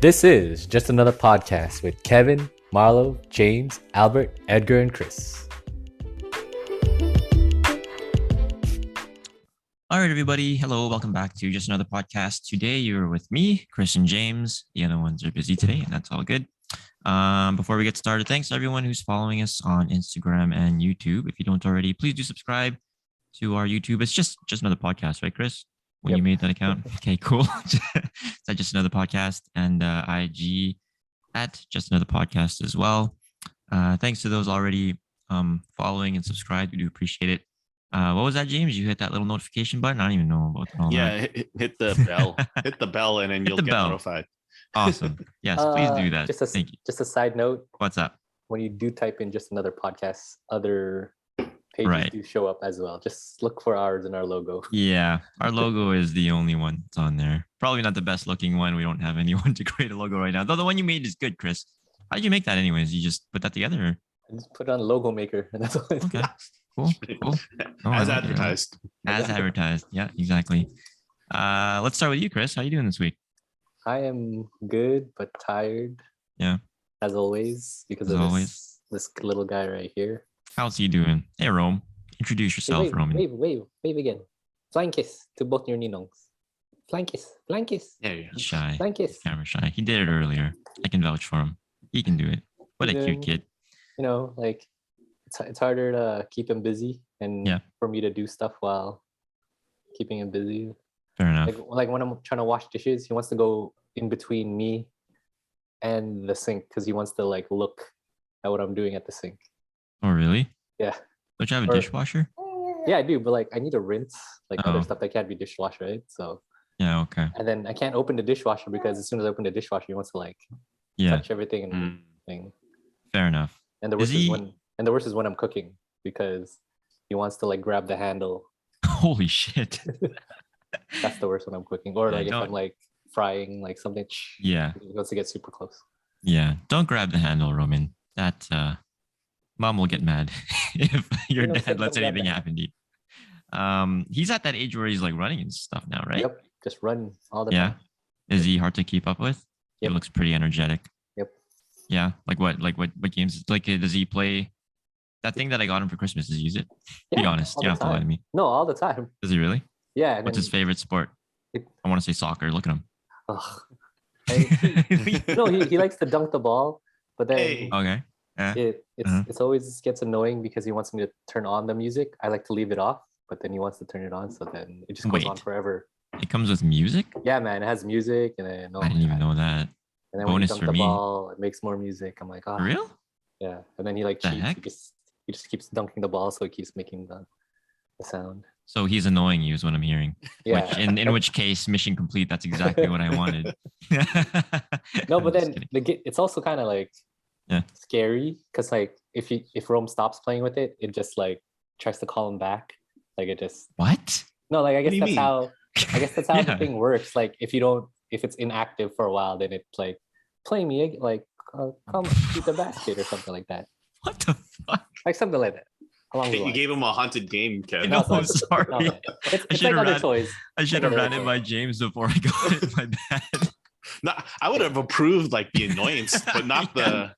This is just another podcast with Kevin, Marlo, James, Albert, Edgar, and Chris. All right, everybody. Hello. Welcome back to just another podcast. Today, you're with me, Chris and James. The other ones are busy today, and that's all good. Before we get started, thanks to everyone who's following us on Instagram and YouTube. If you don't already, please do subscribe to our YouTube. It's just another podcast, right, Chris? When you made that account. Okay, cool. It's just another podcast, and IG at just another podcast as well. Thanks to those already following and subscribed. We do appreciate it. What was that, James? You hit that little notification button? I don't even know about all that. Hit the bell. Hit the bell, and then you'll get notified. Awesome. Yes, please do that. Thank you. Just a side note. What's up? When you do type in just another podcast, other pages do show up as well. Just look for ours and our logo. Yeah, our logo is the only one that's on there. Probably not the best looking one. We don't have anyone to create a logo right now. Though the one you made is good, Chris. How did you make that anyways? You just put that together? I just put it on Logo Maker, and that's all. Okay. Cool. Oh, as advertised. As advertised. Yeah, exactly. Let's start with you, Chris. How are you doing this week? I am good, but tired. Yeah. As always, because of this little guy right here. How's he doing? Hey, Rome. Introduce yourself, Roman. Wave again. Flying kiss to both your ninongs. Flying kiss. Flying kiss. There you go. He's shy. Flying kiss. Camera shy. He did it earlier. I can vouch for him. He can do it. What a cute kid. You know, like it's harder to keep him busy and for me to do stuff while keeping him busy. Fair enough. Like when I'm trying to wash dishes, he wants to go in between me and the sink because he wants to like look at what I'm doing at the sink. Oh, really? Yeah. Don't you have a dishwasher? Yeah, I do, but like I need to rinse like other stuff that can't be dishwasher, right? So yeah, okay. And then I can't open the dishwasher because as soon as I open the dishwasher, he wants to like touch everything and thing. Fair enough. And the worst is when I'm cooking because he wants to like grab the handle. Holy shit. That's the worst when I'm cooking. Or like if I'm like frying like something. Yeah. He wants to get super close. Yeah. Don't grab the handle, Roman. That mom will get mad if your dad lets anything happen to you. He's at that age where he's like running and stuff now, right? Yep. Just run all the time. Is he hard to keep up with? Yep. He looks pretty energetic. Yep. Yeah. Like what games? Like does he play that thing that I got him for Christmas? Does he use it? Be honest. You don't have to lie to me. No, all the time. Does he really? Yeah. What's his favorite sport? I want to say soccer. Look at him. No, he likes to dunk the ball, but then okay. It's always gets annoying because he wants me to turn on the music. I like to leave it off, but then he wants to turn it on, so then it just goes on forever. It comes with music? Yeah, man, it has music, and then I didn't even know that. And then when you dunk the ball, it makes more music. I'm like, For real? Yeah, and then he like cheats. He just keeps dunking the ball, so it keeps making the sound. So he's annoying you is what I'm hearing. Yeah. Which in which case, mission complete. That's exactly what I wanted. No, but then it's also kind of like scary because like if Rome stops playing with it, it just like tries to call him back. Like it just what? No, like I guess that's how the thing works. Like if it's inactive for a while, then it's like play me like come shoot the basket or something like that. What the fuck? Like something like that. You gave him a haunted game, Kevin. No, sorry. No. It's like other toys. I should have ran it by James before I got it. My bad. No, I would have approved like the annoyance, but not the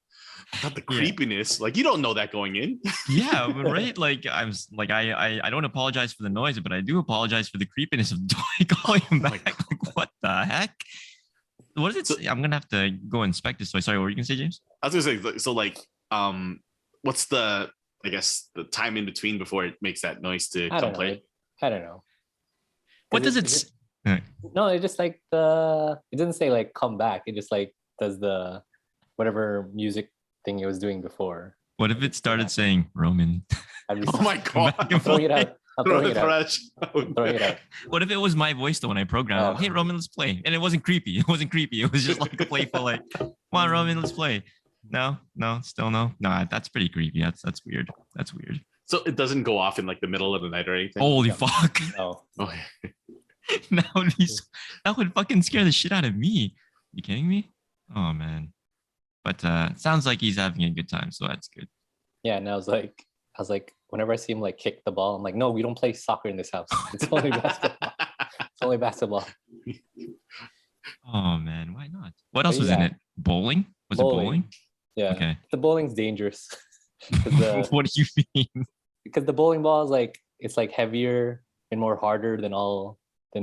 creepiness. Like you don't know that going in. Yeah, but right. Like I don't apologize for the noise, but I do apologize for the creepiness of calling him back. Like, what the heck? What is it? I'm gonna have to go inspect this toy. Sorry, what were you gonna say, James? I was gonna say so like what's the time in between before it makes that noise to come play? I don't know. What does it? No, it just like it doesn't say like come back. It just like does the whatever music thing it was doing before. What if it started saying Roman? Oh my god! I'm throwing it out. I'm throwing it out. What if it was my voice though when I programmed? Hey Roman, let's play. And it wasn't creepy. It was just like a playful like, come on Roman, let's play. No, still no. Nah, that's pretty creepy. That's weird. That's weird. So it doesn't go off in like the middle of the night or anything? Holy fuck. No. That would fucking scare the shit out of me. You kidding me? Oh man. But sounds like he's having a good time, so that's good. Yeah, and I was like, whenever I see him like kick the ball, I'm like, no, we don't play soccer in this house. It's only basketball. It's only basketball. Oh man, why not? What else was in it? Bowling? Was it bowling? Yeah. Okay. The bowling's dangerous. What do you mean? Because the bowling ball is like it's like heavier and more harder than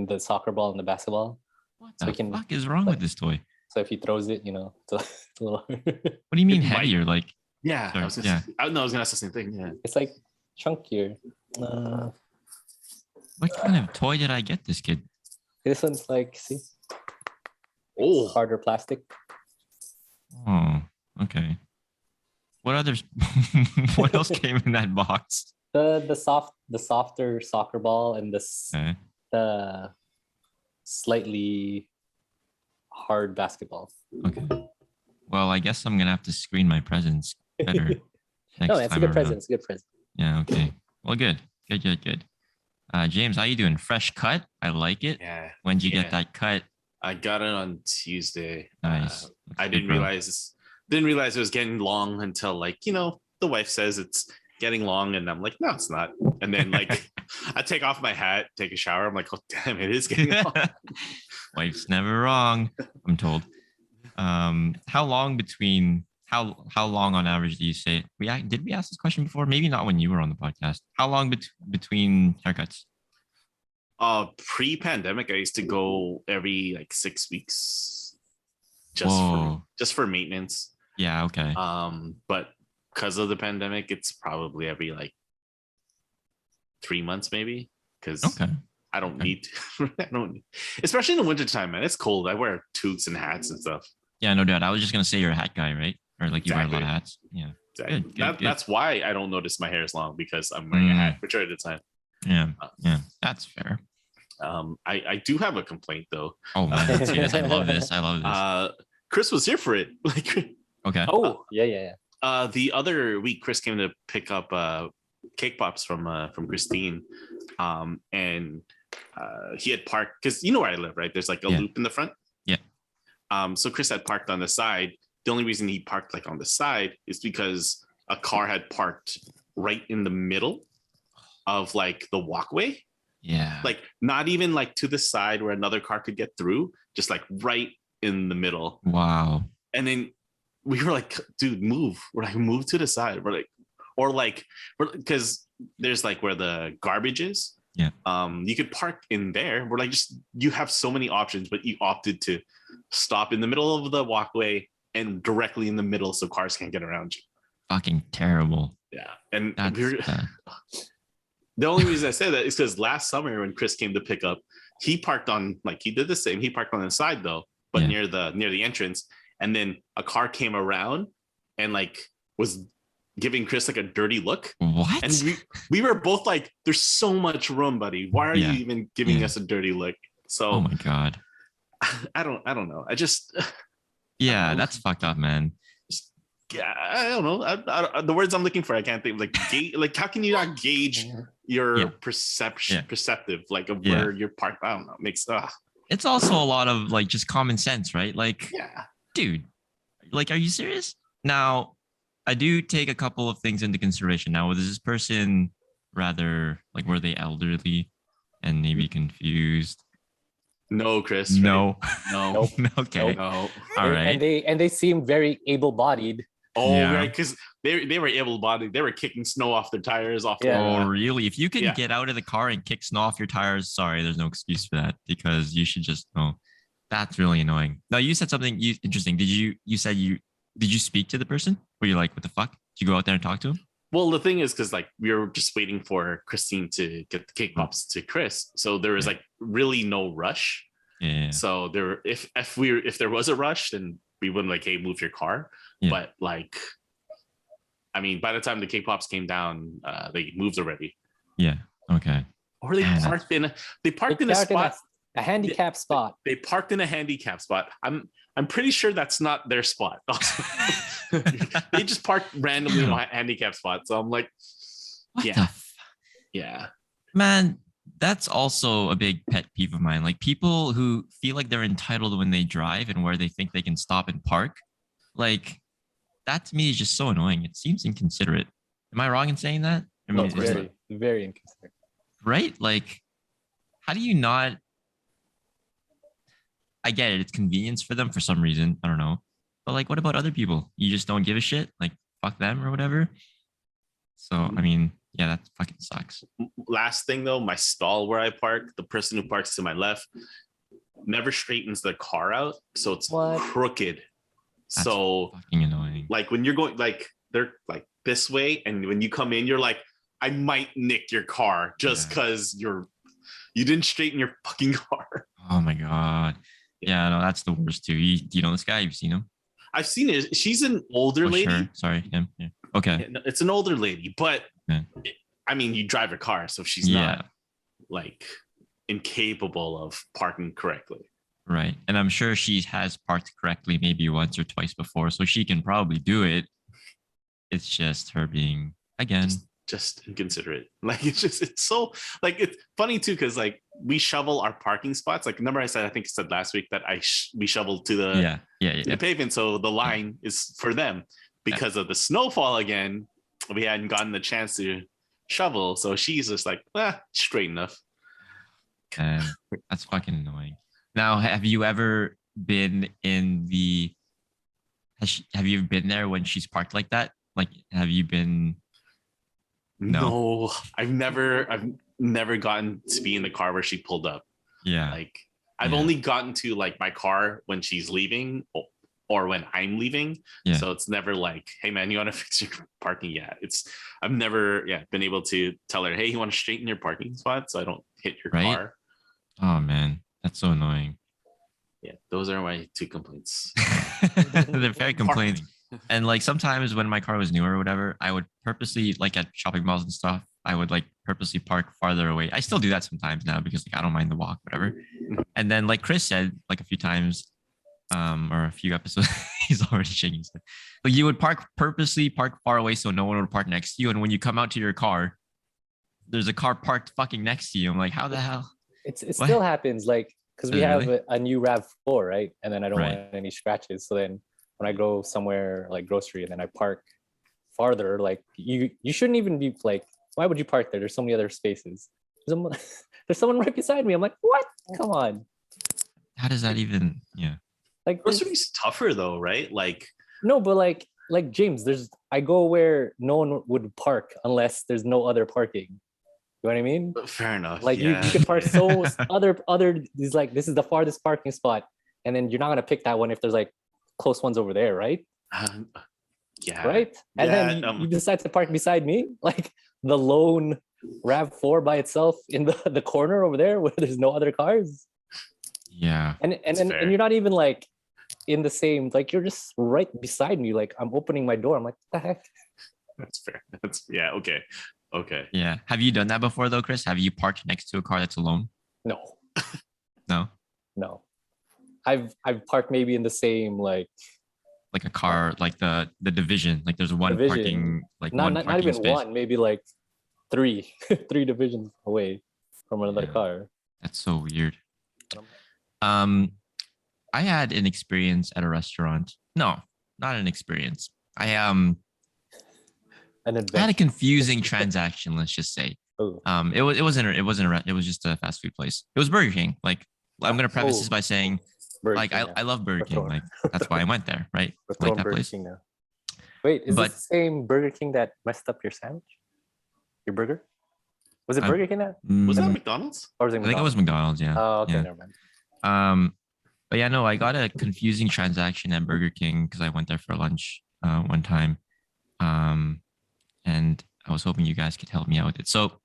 the soccer ball and the basketball. What the fuck is wrong with this toy? So if he throws it, it's a little. What do you mean heavier? Like yeah, sorry, I was gonna ask the same thing. Yeah, it's like chunkier. What kind of toy did I get this kid? This one's like see, oh, harder plastic. Oh, okay. What others? What else came in that box? The softer soccer ball and Okay. the slightly hard basketball. Okay. Well, I guess I'm gonna have to screen my presents better next No, that's a time good around. present. It's a good present. Yeah. Okay. Well, good. James, how you doing? Fresh cut. I like it. yeah. When did you Yeah. get that cut? I got it on Tuesday. Nice. I Looks good, didn't bro. realize it was getting long until like the wife says it's getting long, and I'm like, no, it's not. And then like I take off my hat, take a shower. I'm like, oh damn, it is getting long. Wife's never wrong, I'm told. How long on average do you say? Did we ask this question before? Maybe not when you were on the podcast. How long between haircuts? Pre-pandemic, I used to go every like 6 weeks, Whoa. just for maintenance. Yeah. Okay. But because of the pandemic, it's probably every like 3 months, maybe. Because Okay. I don't need to. I don't, especially in the wintertime, man. It's cold. I wear toques and hats and stuff. Yeah. No doubt. I was just gonna say you're a hat guy, right? Or like you wear a lot of Exactly. hats. Yeah. Exactly. Good. That's why I don't notice my hair is long, because I'm wearing a hat majority of the time. Yeah. Yeah. That's fair. I do have a complaint though. Oh man, let's see this. I love this. Chris was here for it. Like, Okay. Oh, yeah. the other week, Chris came to pick up cake pops from Christine, and he had parked because you know where I live, right? There's like a loop in the front. Yeah. So Chris had parked on the side. The only reason he parked like on the side is because a car had parked right in the middle of like the walkway. Yeah. Like not even like to the side where another car could get through, just like right in the middle. Wow. And then we were like, dude, move. We're like, move to the side. We're like, because there's like where the garbage is. Yeah. You could park in there. We're like, you have so many options, but you opted to stop in the middle of the walkway and directly in the middle so cars can't get around you. Fucking terrible. Yeah. And That's the only reason I say that is because last summer when Chris came to pick up, he parked on like he did the same. He parked on the side though, but near the entrance. And then a car came around and like was giving Chris like a dirty look. What? And we were both like, "There's so much room, buddy. Why are you even giving us a dirty look?" So oh my god. I don't know. I just Yeah, that's fucked up, man. yeah, I don't know. I the words I'm looking for, I can't think. Like, like how can you not gauge your perceptive, like of where you're parked? I don't know. Makes It's also a lot of like just common sense, right? Like, dude, like, are you serious? Now, I do take a couple of things into consideration. Now, was this person rather like were they elderly and maybe confused? No, Chris. No. No. Okay. No. All right. And they seem very able-bodied. Oh, Yeah. right, because they were able-bodied. They were kicking snow off their tires. Off. Yeah. Oh, really? If you can Yeah. get out of the car and kick snow off your tires, sorry, there's no excuse for that because you should just know. That's really annoying. Now, you said something interesting. Did you speak to the person? Were you like, what the fuck? Did you go out there and talk to him? Well, the thing is, because like we were just waiting for Christine to get the cake pops to Chris, so there was like really no rush. Yeah. So if there was a rush, then we wouldn't like, hey, move your car. Yeah. But like, I mean, by the time the cake pops came down, they moved already. Yeah. Okay. Or they parked in a spot. A handicap spot. They parked in a handicap spot. I'm pretty sure that's not their spot. They just parked randomly in a handicap spot. So I'm like, What yeah, the yeah. Man, that's also a big pet peeve of mine. Like people who feel like they're entitled when they drive and where they think they can stop and park. Like that to me is just so annoying. It seems inconsiderate. Am I wrong in saying that? I mean, No, is very. it- Very inconsiderate. right? Like, how do you not? I get it. It's convenience for them for some reason. I don't know. But like, what about other people? You just don't give a shit? Like, fuck them or whatever? So, I mean, yeah, that fucking sucks. Last thing though, my stall where I park, the person who parks to my left never straightens their car out. So it's crooked. That's so fucking annoying. Like when you're going, like they're like this way, and when you come in, you're like, I might nick your car just because you didn't straighten your fucking car. Oh my God. Yeah, no, that's the worst too. You know this guy? You've seen him? I've seen it. She's an older lady. Sure. Sorry, him. Yeah. Okay. It's an older lady, but I mean, you drive a car, so she's not like incapable of parking correctly. Right. And I'm sure she has parked correctly maybe once or twice before, so she can probably do it. It's just her being, again, just inconsiderate. Like it's so like, it's funny too, because like we shovel our parking spots. Like remember I think I said last week that we shoveled to the pavement, so the line is for them. Because of the snowfall again, we hadn't gotten the chance to shovel, so she's just like, straight enough. And that's fucking annoying. Now, have you ever been in the? Have you been there when she's parked like that? Like, have you been? No, I've never gotten to be in the car where she pulled up. Yeah, like I've only gotten to like my car when she's leaving or when I'm leaving. Yeah. So it's never like, hey man, you want to fix your parking? Yeah, I've never been able to tell her, hey, you want to straighten your parking spot so I don't hit your car. Oh man, that's so annoying. Yeah, those are my 2 complaints. They're very complaining. And like sometimes when my car was newer or whatever, I would purposely, like at shopping malls and stuff, I would like purposely park farther away. I still do that sometimes now because like I don't mind the walk, whatever. And then like Chris said like a few times, or a few episodes, he's already shaking his head. But you would purposely park far away so no one would park next to you. And when you come out to your car, there's a car parked fucking next to you. I'm like, how the hell? It still happens, like, because we have a new RAV4, right? And then I don't want any scratches. So then when I go somewhere like grocery and then I park farther, like you shouldn't even be like, why would you park there? There's so many other spaces. There's someone right beside me. I'm like, what? Come on. How does that even? Yeah. Like grocery's tougher though, right? Like no, but like James, I go where no one would park unless there's no other parking. You know what I mean? Fair enough. Like you can park so other these like this is the farthest parking spot, and then you're not gonna pick that one if there's like close ones over there, right? Yeah. Right. And then you decide to park beside me, like the lone RAV4 by itself in the corner over there where there's no other cars. Yeah. And you're not even like in the same, like you're just right beside me. Like I'm opening my door. I'm like, what the heck? That's fair. Okay. Yeah. Have you done that before though, Chris? Have you parked next to a car that's alone? No. No. I've parked maybe in the same like a car, like the division. Like there's one parking, like not even space. One, maybe like three divisions away from another car. That's so weird. I had an experience at a restaurant. No, not an experience. I had a confusing transaction. Let's just say. Ooh. It was just a fast food place. It was Burger King. Like I'm gonna preface this by saying, I love Burger King. Like that's why I went there, right? Like that place. Wait, is this the same Burger King that messed up your sandwich? Your burger? Was it Burger King? Was that McDonald's? Or was it McDonald's? I think it was McDonald's. Yeah. Oh, okay, never mind. But yeah, no, I got a confusing transaction at Burger King because I went there for lunch one time. And I was hoping you guys could help me out with it. So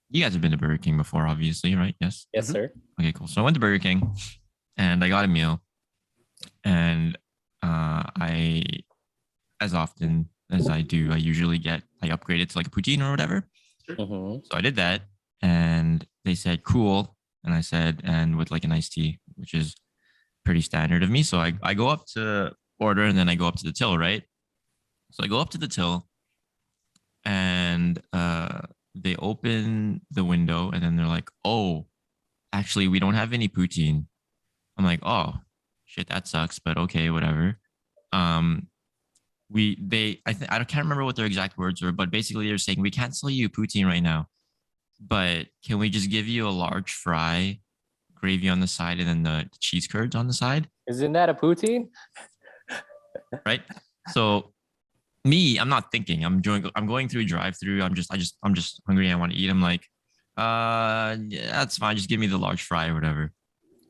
you guys have been to Burger King before, obviously, right? Yes. Yes, sir. Okay, cool. So I went to Burger King and I got a meal. And I, as often as I do, I upgrade it to like a poutine or whatever. Mm-hmm. So I did that and they said, cool. And I said, and with like an iced tea, which is pretty standard of me. So I go up to order and then I go up to the till, right? So I go up to the till and they open the window and then they're like, oh, actually, we don't have any poutine. I'm like, oh, shit, that sucks, but okay, whatever. I can't remember what their exact words were, but basically they're saying, we can't sell you poutine right now, but can we just give you a large fry gravy on the side and then the cheese curds on the side. Isn't that a poutine? Right. So me, I'm not thinking. I'm going through a drive-through. I'm just hungry. I want to eat. I'm like, yeah, that's fine. Just give me the large fry or whatever.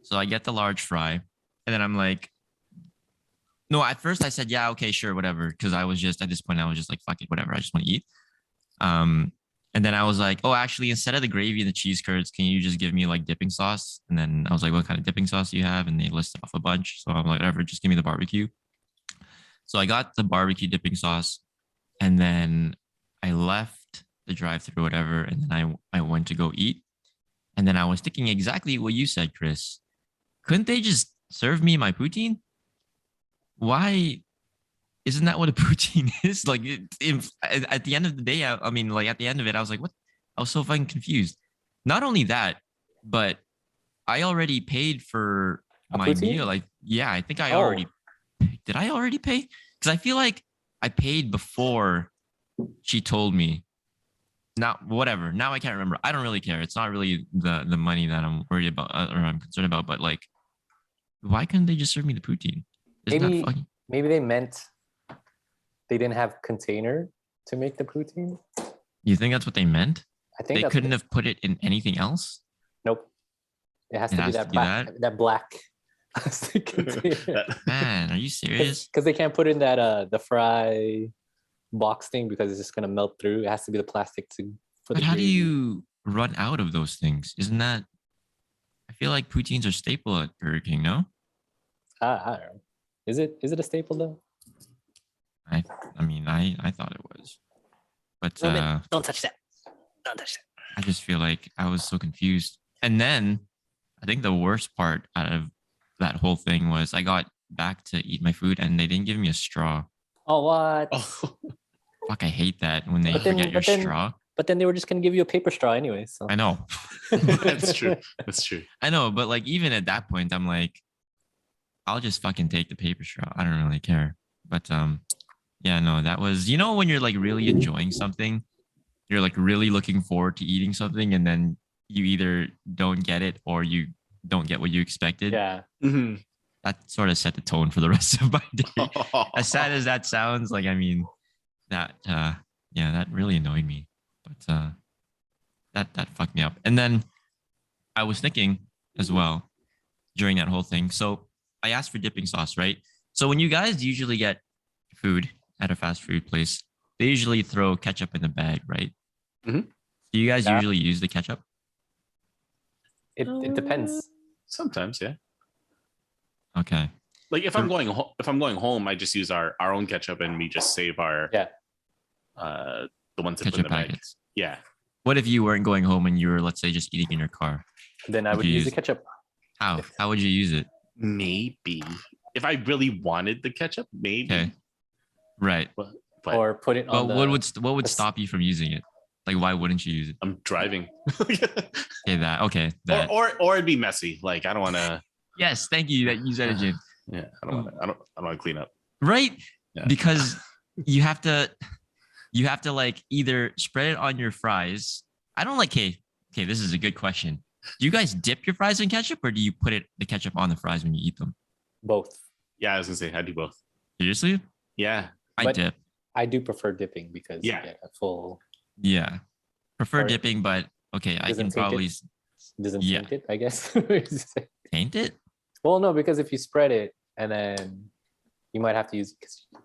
So I get the large fry, and then I'm like, no. At first I said, yeah, okay, sure, whatever, because I was just at this point I was just like, fuck it, whatever. I just want to eat. And then I was like, oh, actually, instead of the gravy and the cheese curds, can you just give me like dipping sauce? And then I was like, what kind of dipping sauce do you have? And they listed off a bunch. So I'm like, whatever, just give me the barbecue. So I got the barbecue dipping sauce, and then I left the drive-through, whatever, and then I went to go eat. And then I was thinking exactly what you said, Chris. Couldn't they just serve me my poutine? Why isn't that what a poutine is? Like, at the end of the day, I mean, like at the end of it, I was like, what? I was so fucking confused. Not only that, but I already paid for my meal. Like, yeah, I think I already did. I already pay? Because I feel like I paid before she told me. Now, whatever. Now I can't remember. I don't really care. It's not really the money that I'm worried about or I'm concerned about. But like, why couldn't they just serve me the poutine? Maybe they meant they didn't have container to make the poutine. You think that's what they meant? I think they couldn't have put it in anything else. Nope. It has to be that black plastic container. Man, are you serious? Because they can't put in that the fry box thing because it's just gonna melt through. It has to be the plastic to. But how do you run out of those things? Isn't that? I feel like poutines are staple at Burger King. No. I don't know. Is it a staple though? I mean, I thought it was, but don't touch that. Don't touch that. I just feel like I was so confused. And then I think the worst part out of that whole thing was I got back to eat my food and they didn't give me a straw. Oh, what? Oh. Fuck, I hate that when they forget your straw. But then they were just gonna give you a paper straw anyway. So I know. That's true. That's true. I know, but like even at that point, I'm like, I'll just fucking take the paper straw. I don't really care. But yeah, no, that was, you know, when you're like really enjoying something, you're like really looking forward to eating something, and then you either don't get it or you don't get what you expected. Yeah. Mm-hmm. That sort of set the tone for the rest of my day. As sad as that sounds, like, I mean, that yeah, that really annoyed me. But that fucked me up. And then I was thinking as well during that whole thing. So I asked for dipping sauce, right? So when you guys usually get food at a fast food place, they usually throw ketchup in the bag, right? Mm-hmm. Do you guys usually use the ketchup? It depends. Sometimes, yeah. Okay. Like if I'm going home, I just use our own ketchup and we just save our the ones that put in the packets. Bag. Yeah. What if you weren't going home and you were, let's say, just eating in your car? Then I would use the ketchup. How? How would you use it? Maybe if I really wanted the ketchup, maybe. Okay. Right. But or put it on. What would stop you from using it? Like, why wouldn't you use it? I'm driving. Okay, that. Or it'd be messy. Like I don't want to. Yes, thank you that you said it, Jim. Yeah, I don't want to clean up. Right? Yeah. Because you have to like either spread it on your fries. I don't like. Okay, this is a good question. Do you guys dip your fries in ketchup, or do you put the ketchup on the fries when you eat them? Both. Yeah, I was gonna say I do both. Seriously? Yeah, I dip. I do prefer dipping because you get a full. Yeah, prefer dipping, but okay, I can probably. Doesn't taint it, I guess. Taint it? Well, no, because if you spread it and then you might have to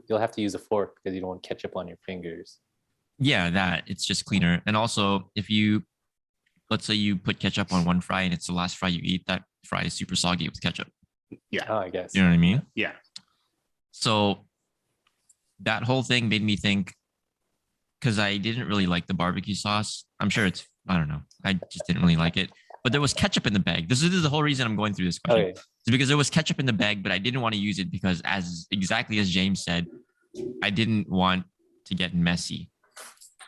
you'll have to use a fork because you don't want ketchup on your fingers. Yeah, it's just cleaner. And also, if you, let's say you put ketchup on one fry and it's the last fry you eat, that fry is super soggy with ketchup. Yeah. Oh, I guess. You know what I mean? Yeah. So that whole thing made me think, because I didn't really like the barbecue sauce. I'm sure I don't know. I just didn't really like it. But there was ketchup in the bag. This is the whole reason I'm going through this question. Okay. It's because there was ketchup in the bag, but I didn't want to use it because exactly as James said, I didn't want to get messy.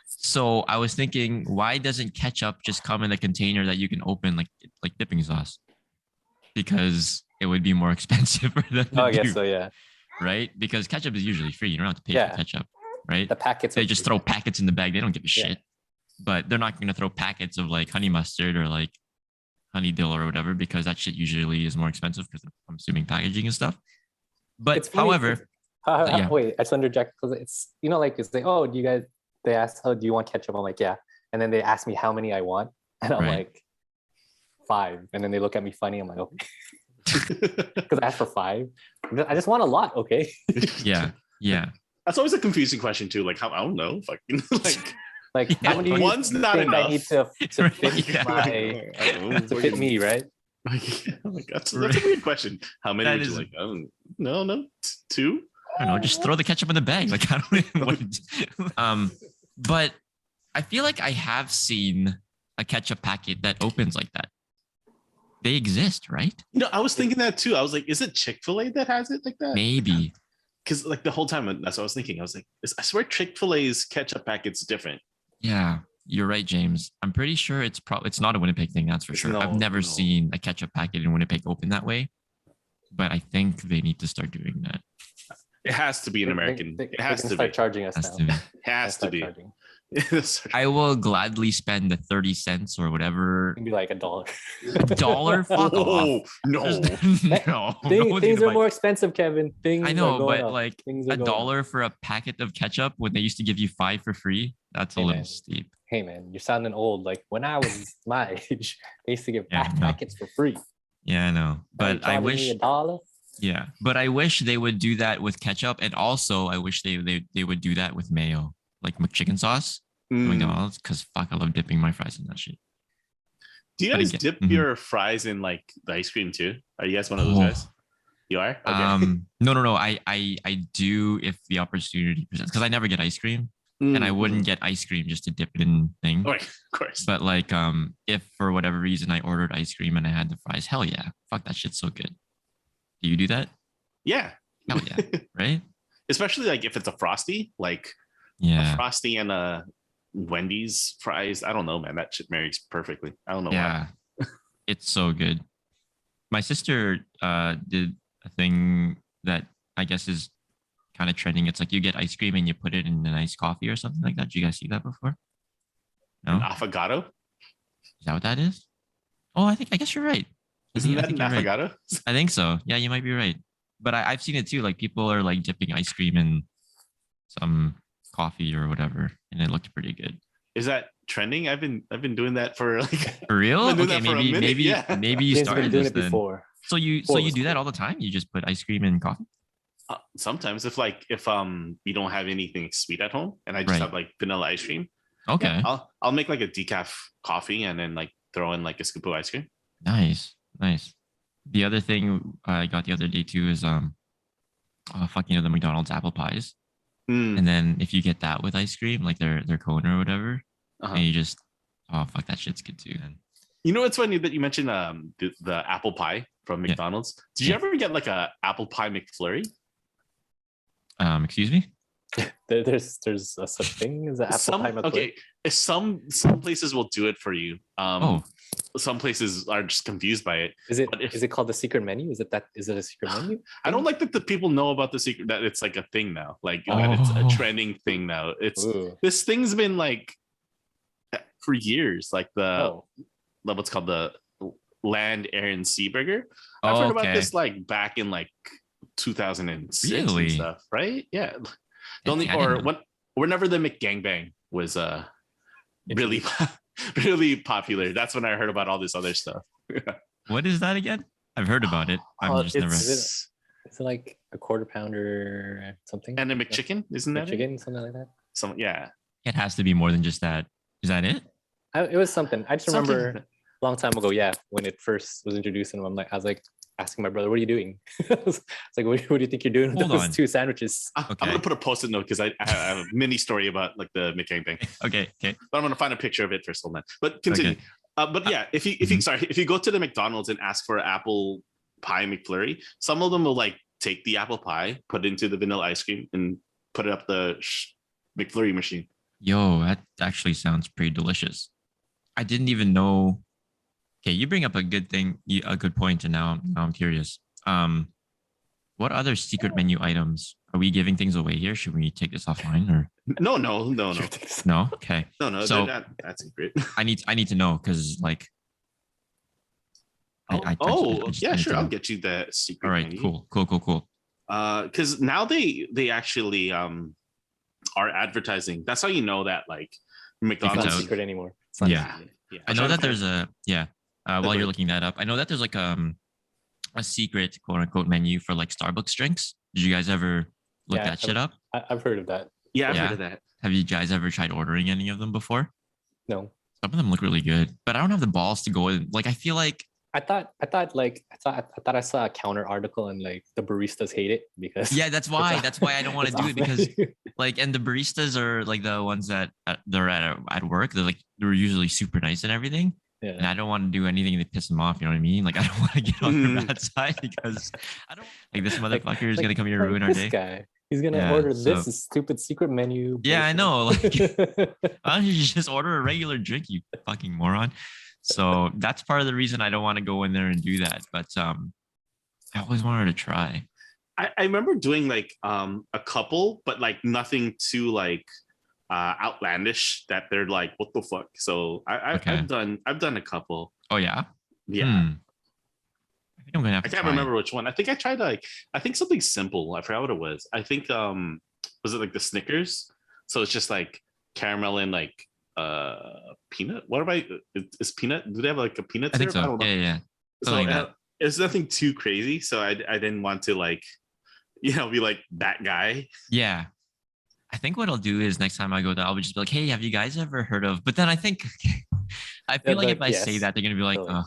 So I was thinking, why doesn't ketchup just come in a container that you can open like dipping sauce? Because it would be more expensive for them. I guess so, yeah. Right? Because ketchup is usually free. You don't have to pay for ketchup, right? The packets. They just throw packets in the bag. They don't give a shit. But they're not going to throw packets of like honey mustard or like honey dill or whatever, because that shit usually is more expensive because I'm assuming packaging and stuff. But It's funny however, 'cause- yeah. wait, I just interject because it's like it's like, oh, do you guys? They ask, oh, do you want ketchup? I'm like, yeah, and then they ask me how many I want, and I'm Right. like, 5, and then they look at me funny. I'm like, okay, because I asked for 5. I just want a lot, okay? yeah, yeah. That's always a confusing question too. Like, how I don't know, fucking like Like, Yeah, how many do you one's not think I enough. need to Right, fit yeah. to fit me, right? Like, that's a weird question. How many That would is- you like? No, 2. I don't know, just throw the ketchup in the bag. Like I don't even want to. But I feel like I have seen a ketchup packet that opens like that. They exist, right? I was thinking that too. I was like, is it Chick-fil-A that has it like that? Maybe. Because like the whole time, that's what I was thinking. I was like, I swear Chick-fil-A's ketchup packet's different. Yeah, you're right, James. I'm pretty sure it's not a Winnipeg thing. That's for sure. I've never No. seen a ketchup packet in Winnipeg open that way, but I think they need to start doing that. It has to be an American. They It has can to start be. charging us Has now. to be. Has to Start be. charging. I will gladly spend the 30 cents or whatever Maybe like $1. dollar. Fuck off. Oh no! No, Things are more expensive, Kevin. Things I are know, going but up. like Things are a going dollar up. for a packet of ketchup when they used to give you 5 for free, that's a Hey, little man. steep. Hey man, you're sounding old. Like when I was my age, they used to give Yeah, no. packets for free. Yeah, I know. Now But you're I charging me wish, $1. yeah, but I wish they would do that with ketchup. And also, I wish they would do that with mayo, like McChicken sauce, Mm. McDonald's, because fuck, I love dipping my fries in that shit. Do you But guys again- dip Mhm. your fries in like the ice cream too? Are you guys one of those Oh. guys? You are? Okay. No. I do if the opportunity presents, because I never get ice cream, and I wouldn't get ice cream just to dip it in thing. Oh, of course. But like, if for whatever reason I ordered ice cream and I had the fries, hell yeah, fuck that shit's so good. Do you do that? Yeah. Hell yeah, right? Especially like if it's a frosty, like a Yeah, frosty and a Wendy's fries. I don't know, man. That shit marries perfectly. I don't know yeah, it's so good. My sister did a thing that I guess is kind of trending. It's like you get ice cream and you put it in a nice coffee or something like that. Did you guys see that before? No, why. An affogato? is that what that is? Oh, I guess you're right. Isn't I that an think you're right. affogato? I think so. Yeah, you might be right. But I've seen it too. Like people are like dipping ice cream in some coffee or whatever, and it looked pretty good. Is that trending? I've been doing that for like For real? I've been doing Okay, that for a minute, maybe yeah. maybe you James has been started doing this it then. before. So you Before it was do that cool. all the time? You just put ice cream in coffee? sometimes if you don't have anything sweet at home and I just Right. have like vanilla ice cream, Okay, I'll make like a decaf coffee and then like throw in like a scoop of ice cream. nice. The other thing I got the other day too is the McDonald's apple pies. Mm, And then if you get that with ice cream, like their cone or whatever, uh-huh. and you just fuck, that shit's good too. And You know, it's funny that you mentioned the apple pie from Yeah. McDonald's. Did you Yeah. ever get like a apple pie McFlurry? excuse me? There's a such thing as an apple pie McFlurry. Okay, some places will do it for you. Some places are just confused by it. Is it But if- is it called the secret menu? Is it a secret menu? I don't like that the people know about the secret, that it's like a thing now, like that it's Oh. a trending thing now. Ooh. This thing's been like for years, like Oh, what's called the land, air, and sea burger. I've heard about this like back in like 2006 Really? and stuff, right? Yeah. The only I didn't know. whenever the McGangbang was really really popular. That's when I heard about all this other stuff. What is that again? I've heard about it. Oh, I'm just never. it's is it like a quarter pounder or something? and a McChicken, isn't that it? chicken, something like that. Yeah. It has to be more than just that. Is that it? It was something. I just Something remember like that. a long time ago. Yeah, when it first was introduced, and I was like asking my brother, "What are you doing?" It's like, what do you think you're doing with Hold those on. 2 sandwiches?" I'm Okay. gonna put a post-it note because I have a mini story about like the McGangbang. Okay. But I'm gonna find a picture of it first, hold on. But continue. But yeah, if you go to the McDonald's and ask for an apple pie McFlurry, some of them will like take the apple pie, put it into the vanilla ice cream, and put it up the McFlurry machine. Yo, that actually sounds pretty delicious. I didn't even know. Okay, you bring up a good thing, a good point, and now I'm curious. What other secret menu items are we giving things away here? Should we take this offline or No. no? Okay, No, So- that's secret. I need to know because like I yeah, sure. I'll didn't. get you the secret All right, menu. cool. Because now they actually are advertising. That's how you know that like It's not McDonald's. secret anymore. It's not Yeah, secret. yeah. I know that there's a while you're looking that up, I know that there's like a secret quote unquote menu for like Starbucks drinks. Did you guys ever look Yeah, that shit up? I've heard of that. Yeah, I've Yeah. heard of that. Have you guys ever tried ordering any of them before? No, Some of them look really good, but I don't have the balls to go in. Like I feel like I thought I saw a counter article and like the baristas hate it because yeah, that's why I don't want to it's do off it because menu. like and the baristas are like the ones that they're at work. They're usually super nice and everything. And Yeah. I don't want to do anything to piss them off. You know what I mean? Like I don't want to get on their bad side because I don't like this motherfucker is gonna come here and ruin our this day. guy. He's gonna Yeah, order so- this stupid secret menu. Yeah, I bullshit. know. Like why don't you just order a regular drink, you fucking moron? So that's part of the reason I don't want to go in there and do that. But I always wanted to try. I remember doing like a couple, but like nothing too like outlandish that they're like, what the fuck? So Okay. I've done a couple. Oh yeah. Yeah. I think I'm gonna have I to can't try. remember which one. I think I tried like I think something simple. I forgot what it was. I think was it like the Snickers? So it's just like caramel and like peanut. What about is peanut? Do they have like a peanut I think syrup? I so. don't know. Yeah. So Something like that. it's nothing too crazy. So I didn't want to like be like that guy. Yeah. I think what I'll do is next time I go there, I'll just be like, hey, have you guys ever heard of? But then I think I feel like like, if I say yes. that, they're gonna be like, So, oh,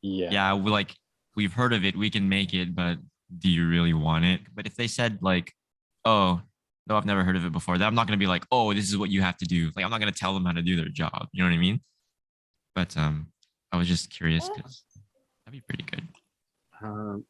Yeah. yeah, we've heard of it, we can make it, but do you really want it? But if they said like, oh, no, I've never heard of it before, then I'm not gonna be like, oh, this is what you have to do. Like I'm not gonna tell them how to do their job. You know what I mean? But I was just curious because that'd be pretty good.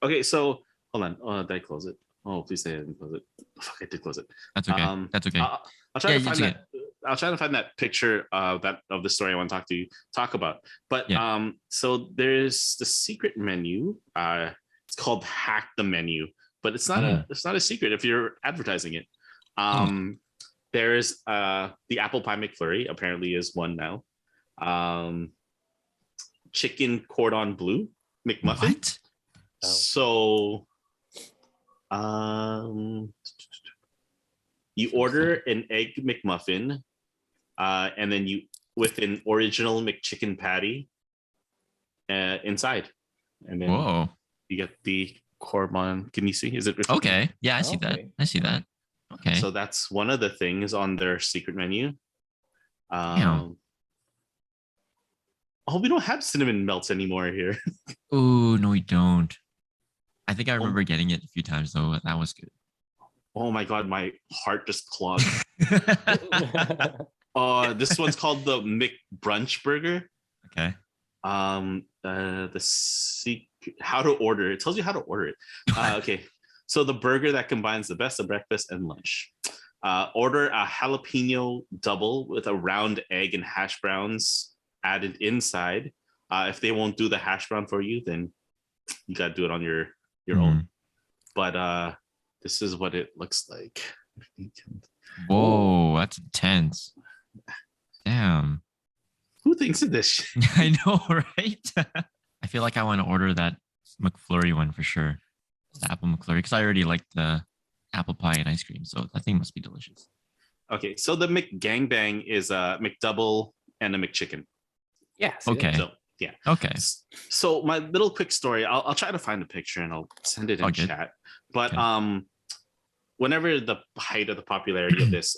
Okay, so hold on. Did I close it? Oh, please say I didn't close it. Fuck, I did close it. That's okay. That's okay. I'll try Yeah, to find it's okay. that. I'll try to find that picture of the story I want to talk about. But Yeah. so there's the secret menu. It's called Hack the Menu, but it's not a secret if you're advertising it. There's the apple pie McFlurry apparently is one now. Chicken cordon bleu McMuffin. What? So you order an egg McMuffin, and then you with an original McChicken patty inside, and then Whoa. you get the cordon. Can you see? Is it Okay. Yeah, I see that. Okay. I see that. Okay. So that's one of the things on their secret menu. Damn. Oh, we don't have cinnamon melts anymore here. Oh no, we don't. I think I remember getting it a few times though. That was good. Oh my god, my heart just clogged. This one's called the McBrunch Burger. Okay. How to order. It tells you how to order it. Okay. So the burger that combines the best of breakfast and lunch. Order a jalapeno double with a round egg and hash browns added inside. If they won't do the hash brown for you, then you gotta do it on your own. But this is what it looks like. Whoa, that's intense. Damn. Who thinks of this shit? I know, right? I feel like I want to order that McFlurry one for sure. The apple McFlurry, because I already like the apple pie and ice cream, so that thing must be delicious. Okay, so the McGangbang is a McDouble and a McChicken. Yeah. see Okay. So yeah. Okay. So my little quick story, I'll try to find a picture and I'll send it in Okay. chat. But Okay. whenever the height of the popularity of this,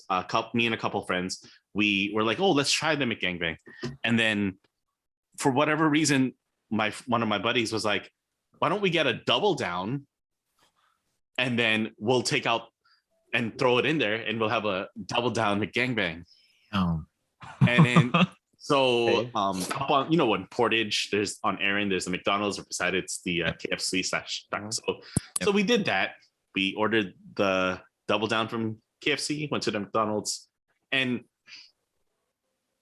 me and a couple friends, we were like, oh, let's try the McGangbang. And then for whatever reason, one of my buddies was like, why don't we get a double down and then we'll take out and throw it in there and we'll have a double down McGangbang. Oh. And then so Okay. up on when Portage, there's on Aaron, there's the McDonald's, or beside it's the KFC / so we did that. We ordered the double down from KFC, went to the McDonald's, and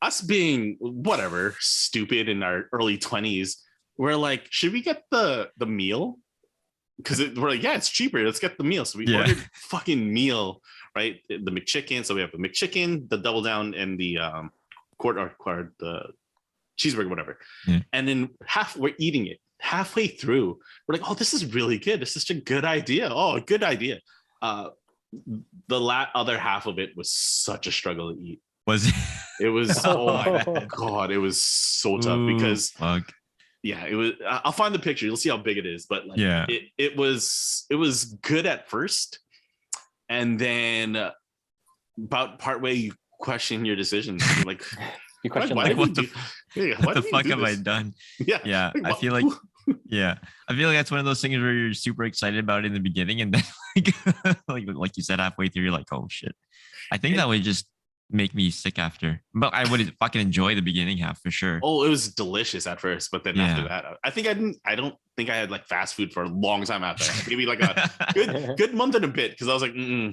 us being whatever stupid in our early 20s, we're like, should we get the meal? Because we're like, yeah, it's cheaper. Let's get the meal. So we ordered fucking meal, right? The McChicken. So we have the McChicken, the double down, and the the cheeseburger, whatever. Yeah. And then we're eating it. halfway through, we're like, oh, this is really good. This is such a good idea. Oh, a good idea. The other half of it was such a struggle to eat. Was it? It was, oh my Oh. God, it was so tough Ooh, because fuck. yeah, it was. I'll find the picture. You'll see how big it is. But like, Yeah. it was good at first, and then about partway you question your decisions. You're like, You question why life? did we what the do- yeah, why What the did we fuck do have I this? done? Yeah, Yeah, Like, I what- feel like yeah, I feel like that's one of those things where you're super excited about it in the beginning, and then like you said, halfway through, you're like, oh shit. I think that would just make me sick after, but I would fucking enjoy the beginning half for sure. Oh, it was delicious at first, but then after Yeah. that, I don't think I had like fast food for a long time after that. Maybe like a good month and a bit, because I was like,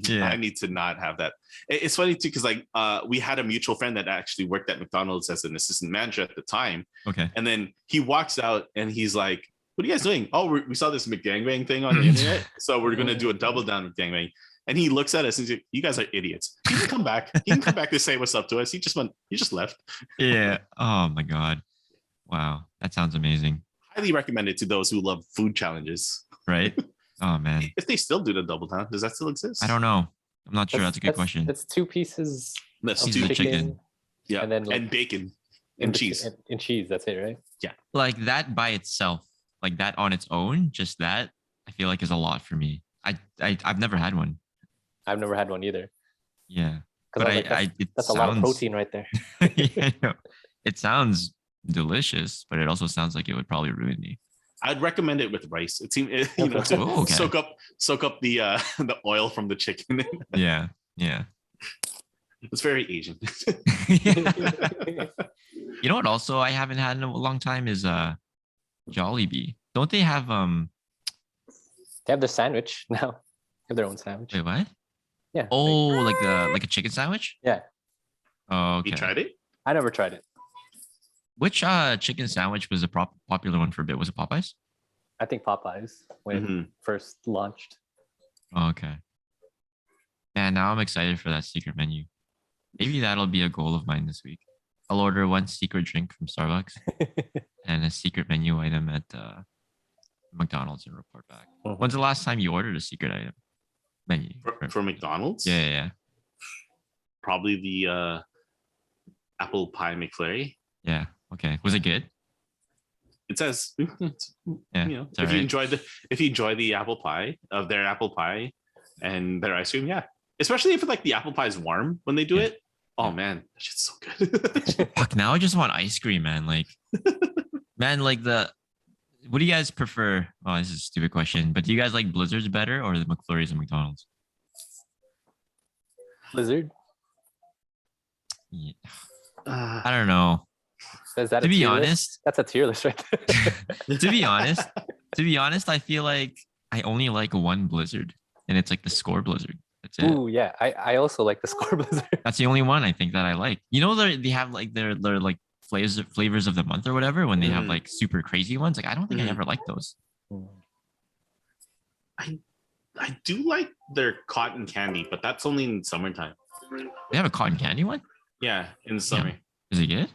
Yeah. I need to not have that. It's funny too, because like we had a mutual friend that actually worked at McDonald's as an assistant manager at the time, Okay. and then he walks out and he's like, "What are you guys doing? Oh, we saw this McGangbang thing on the internet, so we're gonna do a double down McGangbang." And he looks at us and he's like, "You guys are idiots. He can come back. He can come back to say what's up to us. He just left." Yeah. Oh my god. Wow, that sounds amazing. Highly recommended to those who love food challenges. Right? Oh man, If they still do the double down, does that still exist? I don't know. I'm not sure. That's a good question. That's 2 pieces That's of Pieces two, of chicken. yeah, and then, like, and bacon in and bet- cheese. and cheese. That's it, right? Like that by itself, like that on its own, just that I feel like is a lot for me. I've never had one. I've never had one either. Yeah, 'Cause but I was like, it that's a lot of sounds- protein right there. Yeah, I know. It sounds delicious, but it also sounds like it would probably ruin me. I'd recommend it with rice. It seems Okay. to Oh, okay. soak up the the oil from the chicken. Yeah, yeah. It's very Asian. You know what? Also, I haven't had in a long time is Jollibee. Don't they have They have their sandwich now. They have their own sandwich. Wait, what? Yeah. Oh, like a chicken sandwich? Yeah. Oh, okay. You tried it? I never tried it. Which chicken sandwich was a popular one for a bit? Was it Popeyes? I think Popeyes when Mhm. it first launched. Oh, okay. Man, now I'm excited for that secret menu. Maybe that'll be a goal of mine this week. I'll order one secret drink from Starbucks and a secret menu item at McDonald's and report back. Mhm. When's the last time you ordered a secret item menu? For McDonald's? Yeah, yeah, yeah. Probably the apple pie McFlurry. Yeah. Okay. Was it good? It says, Yeah. you know, it's if alright. you enjoy the apple pie of their apple pie and their ice cream, yeah. Especially if like the apple pie is warm when they do Yeah. it. Oh man, that shit's so good. Fuck, now I just want ice cream, man. Like, man, like what do you guys prefer? Oh, this is a stupid question, but do you guys like Blizzards better or the McFlurries and McDonald's? Blizzard. Yeah, Uh, I don't know. Is that To a be tier list? honest, That's a tier list right there. to be honest, I feel like I only like one Blizzard, and it's like the Score Blizzard. That's it. Ooh, yeah. I also like the Score Blizzard. That's the only one I think that I like. You know, they have like their like flavors of the month or whatever when they have Mhm. like super crazy ones. Like I don't think I Mhm. ever liked those. I do like their cotton candy, but that's only in summertime. They have a cotton candy one. Yeah, in the summer. Is it good?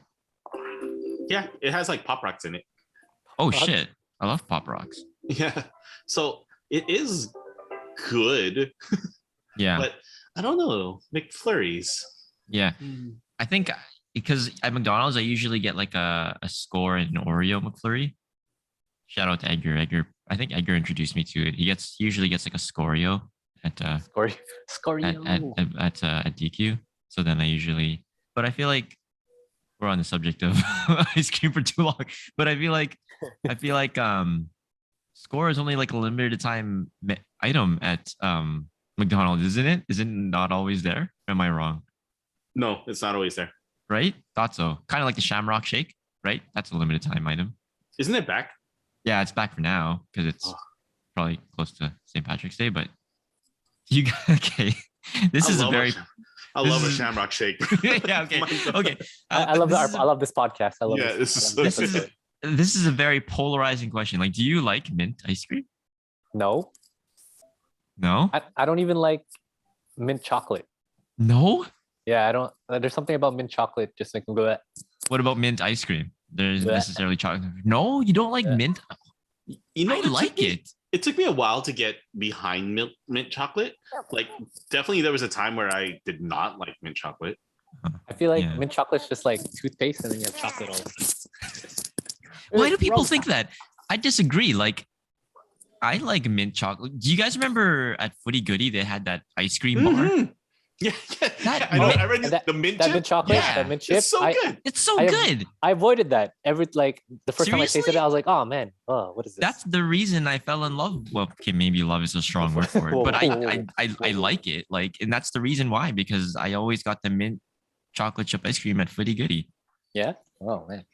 Yeah, it has like pop rocks in it. Oh What? shit! I love Pop Rocks. Yeah, so it is good, Yeah, but I don't know McFlurries. yeah. I think because at McDonald's I usually get like a Score and an Oreo McFlurry. Shout out to Edgar. I think Edgar introduced me to it. He usually gets like a Scoreo at Scoreo. at DQ. So then I usually, but I feel like we're on the subject of ice cream for too long. But I feel like Score is only like a limited time item at McDonald's, isn't it? Is it not always there? Am I wrong? No, it's not always there. Right? Thought so. Kind of like the Shamrock Shake, right? That's a limited time item. Isn't it back? Yeah, it's back for now because it's Oh. probably close to St. Patrick's Day. But you okay? This is a very I this love a is- Shamrock Shake. yeah. Okay, My God. okay. I love this I love this podcast. I love Yeah, this. this is I love so this good. episode. This is a very polarizing question. Like, do you like mint ice cream? No, No, I don't even like mint chocolate. no. Yeah, I don't. There's something about mint chocolate just makes me go. What about mint ice cream? There's Bleh. necessarily chocolate. No, you don't like Yeah. mint. You know, I like it. It took me a while to get behind mint chocolate. Like, definitely there was a time where I did not like mint chocolate. I feel like Yeah. mint chocolate's just like toothpaste, and then you have chocolate all over. Why do people Wrong. think that? I disagree. Like, I like mint chocolate. Do you guys remember at Footy Goody they had that ice cream bar? Mhm. Yeah, That I know. mint- I read that- the mint That chip. mint chocolate, Yeah. that mint chip. It's so good. It's so I have- good. I avoided that every like the first time I tasted Seriously? it. I was like, oh man, what is this? That's the reason I fell in love. Well, okay, maybe love is a strong word for it, but I like it. Like, and that's the reason why, because I always got the mint chocolate chip ice cream at Footy Goody. yeah. Oh man.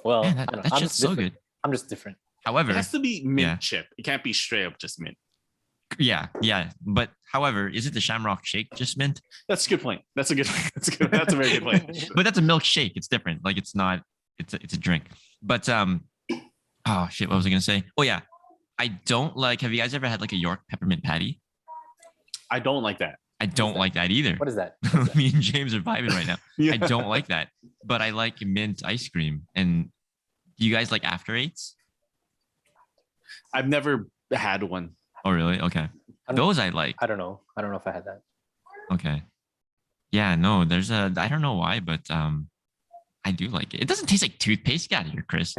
Well, Man, I don't know. that's I'm just just so different. good. I'm just different. It However, has to be mint Yeah. chip. It can't be straight up just mint. yeah. But however, is it the Shamrock Shake just mint? That's a good point. That's a good. That's a very good point. But that's a milkshake. It's different. Like, it's not. It's a drink. But oh shit, what was I gonna say? Oh yeah, I don't like. Have you guys ever had like a York peppermint patty? I don't like that. I don't like that either. What is that? Me and James are vibing right now. Yeah. I don't like that, but I like mint ice cream. And do you guys like After Eights? I've never had one. Oh really? Okay, I'm- those I like. I don't know. I don't know if I had that. Okay, yeah, no, there's a. I don't know why, but I do like it. It doesn't taste like toothpaste. Get out of here, Chris.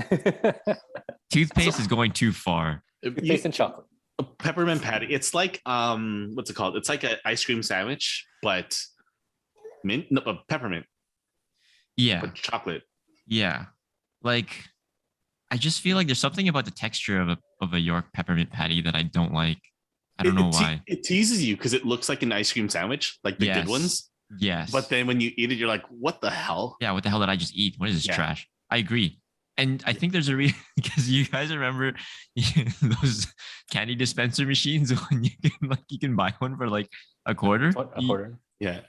Toothpaste is going too far. Taste and chocolate. A peppermint patty. It's like what's it called? It's like an ice cream sandwich, but mint, no, peppermint, Yeah, but chocolate. yeah. Like, I just feel like there's something about the texture of a York peppermint patty that I don't like. I don't know why. It teases you because it looks like an ice cream sandwich, like the Yes. good ones. Yes. But then when you eat it, you're like, what the hell? yeah, what the hell did I just eat? What is this Yeah. trash? I agree. And I think there's a reason because you guys remember those candy dispenser machines when you can buy one for like a quarter. A quarter. Yeah.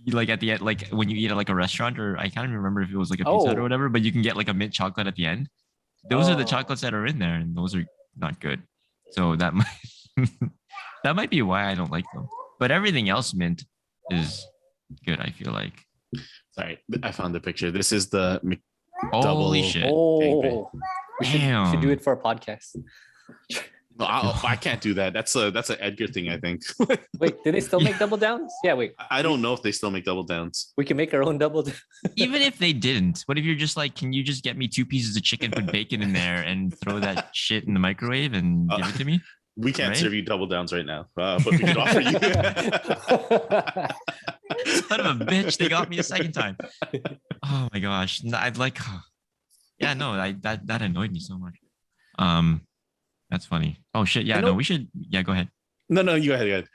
You, like at the end, like when you eat at like a restaurant, or I can't even remember if it was like a pizza Hut or Oh. whatever, but you can get like a mint chocolate at the end. Those are the Oh. chocolates that are in there, and those are not good. So that might that might be why I don't like them. But everything else mint is good, I feel like. Sorry, I found the picture. This is the Holy Double- shit. Oh, we should do Damn. it for a podcast. I can't do that. That's an Edgar thing, I think. Wait, do they still make double downs? Yeah, wait. I don't know if they still make double downs. We can make our own double. Even if they didn't, what if you're just like, can you just get me 2 pieces of chicken, put bacon in there, and throw that shit in the microwave and give it to me? We can't Right? serve you double downs right now, but we could offer you. Son of a bitch, they got me a second time. Oh my gosh, I'd like, yeah, no, that annoyed me so much. That's funny. Oh shit, yeah, I no, know- we should. Yeah, go ahead. No, you go ahead. Go ahead.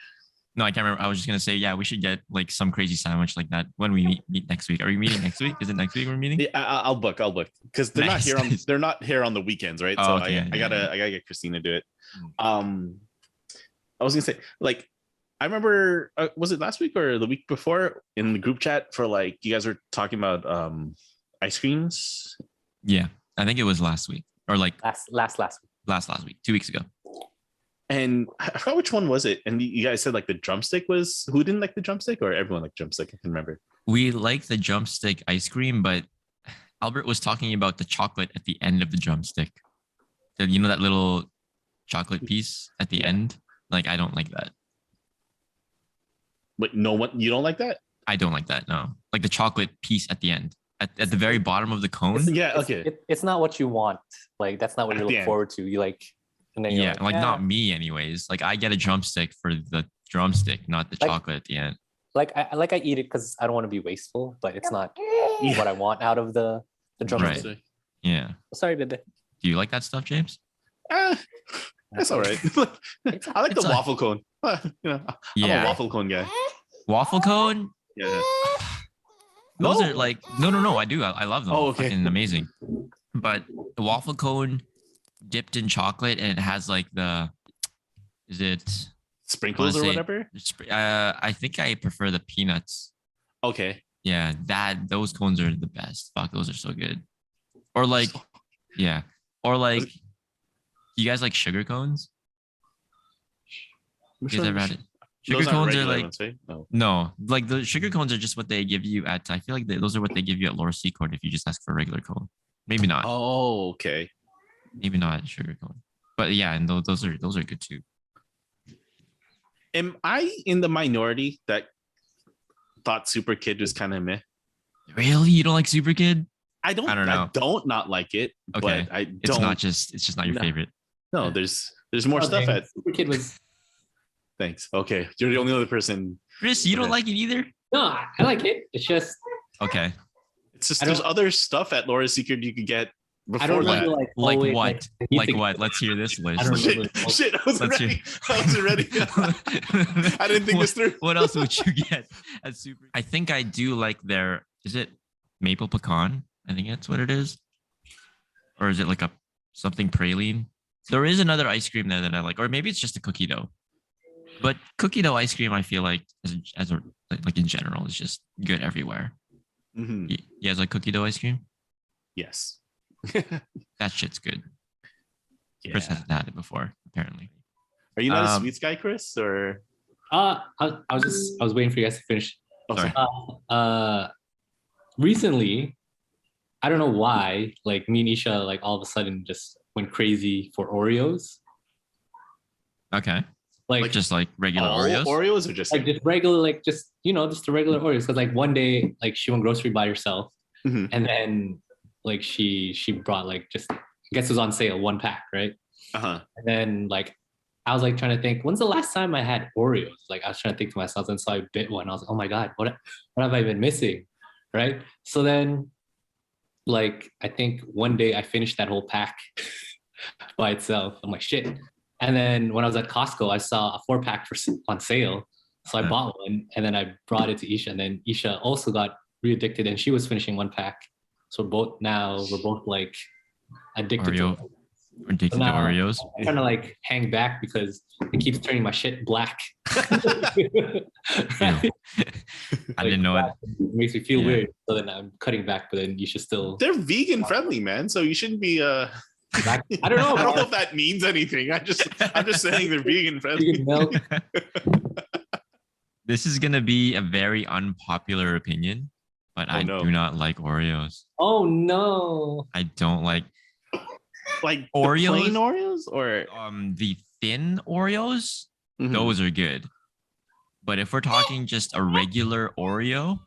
No, I can't remember. I was just gonna say, yeah, we should get like some crazy sandwich like that when we meet next week. Are we meeting next week? Is it next week we're meeting? Yeah, I'll book because they're Nice, not here on nice. they're not here on the weekends, right? Oh, So okay, I yeah, gotta get Christina to do it. Mm. I was gonna say, like, I remember was it last week or the week before in the group chat for like you guys were talking about ice creams. Yeah, I think it was last week or like last week. last week, 2 weeks ago. And I forgot which one was it. And you guys said like the drumstick was who didn't like the drumstick or everyone liked drumstick. I can remember. We like the drumstick ice cream, but Albert was talking about the chocolate at the end of the drumstick. You know that little chocolate piece at the end? Like, I don't like that. But no one, you don't like that? I don't like that. No, like the chocolate piece at the end, at the very bottom of the cone. Yeah. Okay. It's not what you want. Like that's not what At you the look end. forward to. You like, and then you're Yeah, like "Yeah." not me, anyways. Like I get a drumstick for the drumstick, not the Like- chocolate at the end. Like I eat it because I don't want to be wasteful, but it's not what I want out of the drumstick. Right. Yeah. Sorry, Bebe. Do you like that stuff, James? That's all right. I like the It's a- waffle cone. I'm a Yeah. waffle cone guy. Waffle cone. Yeah. Those No. are like no. I do. I love them. Oh, okay. Fucking amazing. But the waffle cone dipped in chocolate and it has like is it? Sprinkles or say- whatever. I think I prefer the peanuts. Okay. Yeah, those cones are the best. Fuck, those are so good. Or like, yeah, or like, you guys like sugar cones? You guys ever had it? Sugar Those aren't cones are regular like ones, right? Oh. no, like the sugar cones are just what they give you at. I feel like those are what they give you at Laura Secord if you just ask for a regular cone. Maybe not. Oh, okay. Maybe not a sugar cone. But yeah, and those are good too. Am I in the minority that thought Super Kid was kind of meh? Really, you don't like Super Kid? I don't know. I don't not like it, Okay, but I don't. It's just not your No. favorite. No, there's more stuff at. Super Kid was. Thanks. Okay, you're the only other person. Chris, you don't Okay. like it either? No, I like it. It's just Okay. It's just I there's don't- other stuff at Laura's Secret you could get before I don't that. remember Like oh, wait, what? I need Like to- what? Let's hear this list. I don't Shit, remember. shit, I wasn't Let's ready. I wasn't ready. I didn't think what, this through. What else would you get at Super? I think I do like their. Is it maple pecan? I think that's what it is. Or is it like a something praline? There is another ice cream there that I like, or maybe it's just a cookie dough. But cookie dough ice cream, I feel like as a like in general, is just good everywhere. Mhm. You guys like cookie dough ice cream? Yes. That shit's good. Chris Yeah. hasn't had it before, apparently. Are you not a Um, sweets guy, Chris? Or I was waiting for you guys to finish. oh, Sorry. Recently, I don't know why, like me and Isha, like all of a sudden just went crazy for Oreos. Okay. Like Just like regular all Oreos. Oreos or just like just regular, like just just the regular Oreos. Because like one day, like she went grocery by herself, Mhm. and then like she brought like just I guess it was on sale, 1 pack, right? uh-huh. And then like I was like trying to think, when's the last time I had Oreos? Like I was trying to think to myself, and so I bit one. I was like, oh my god, what have I been missing, right? So then, like I think one day I finished that whole pack by itself. I'm like shit. And then when I was at Costco, I saw a 4-pack on sale, so I Yeah. bought one, and then I brought it to Isha, and then Isha also got re-addicted, and she was finishing 1 pack. So we're both like addicted Oreo. to it. Addicted to Now- Oreos. I'm trying to like hang back because it keeps turning my shit black. Ew. Right? I didn't know it. It makes me feel Yeah. weird. So then I'm cutting back, but then you should still. They're vegan friendly, man. So you shouldn't be I don't know. I don't know man. if that means anything. I'm just saying they're vegan friendly. Vegan milk. This is gonna be a very unpopular opinion, but Oh, I no. do not like Oreos. Oh no. I don't like Like Oreos? the plain Oreos or the thin Oreos. Mhm. Those are good. But if we're talking just a regular Oreo,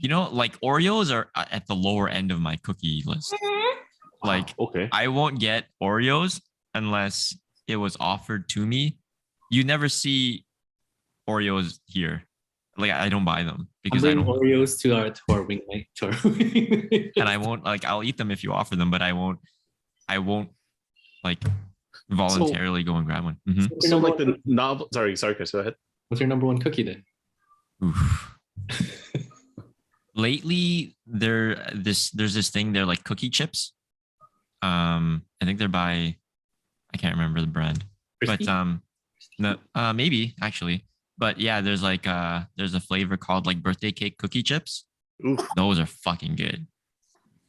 like Oreos are at the lower end of my cookie list. Like okay. I won't get Oreos unless it was offered to me. You never see Oreos here. Like I don't buy them I'm because I bringing don't, Oreos to our wing night. To our wing night. and I won't like. I'll eat them if you offer them, but I won't like voluntarily go and grab one. Mhm. What's your So number like one the cookie? novel. Sorry, Chris. Go ahead. What's your number one cookie then? Oof. Lately, there's this thing. They're like cookie chips. I think they're by, I can't remember the brand, Crispy? but no, maybe actually. But yeah, there's a flavor called like birthday cake cookie chips. Oof. Those are fucking good.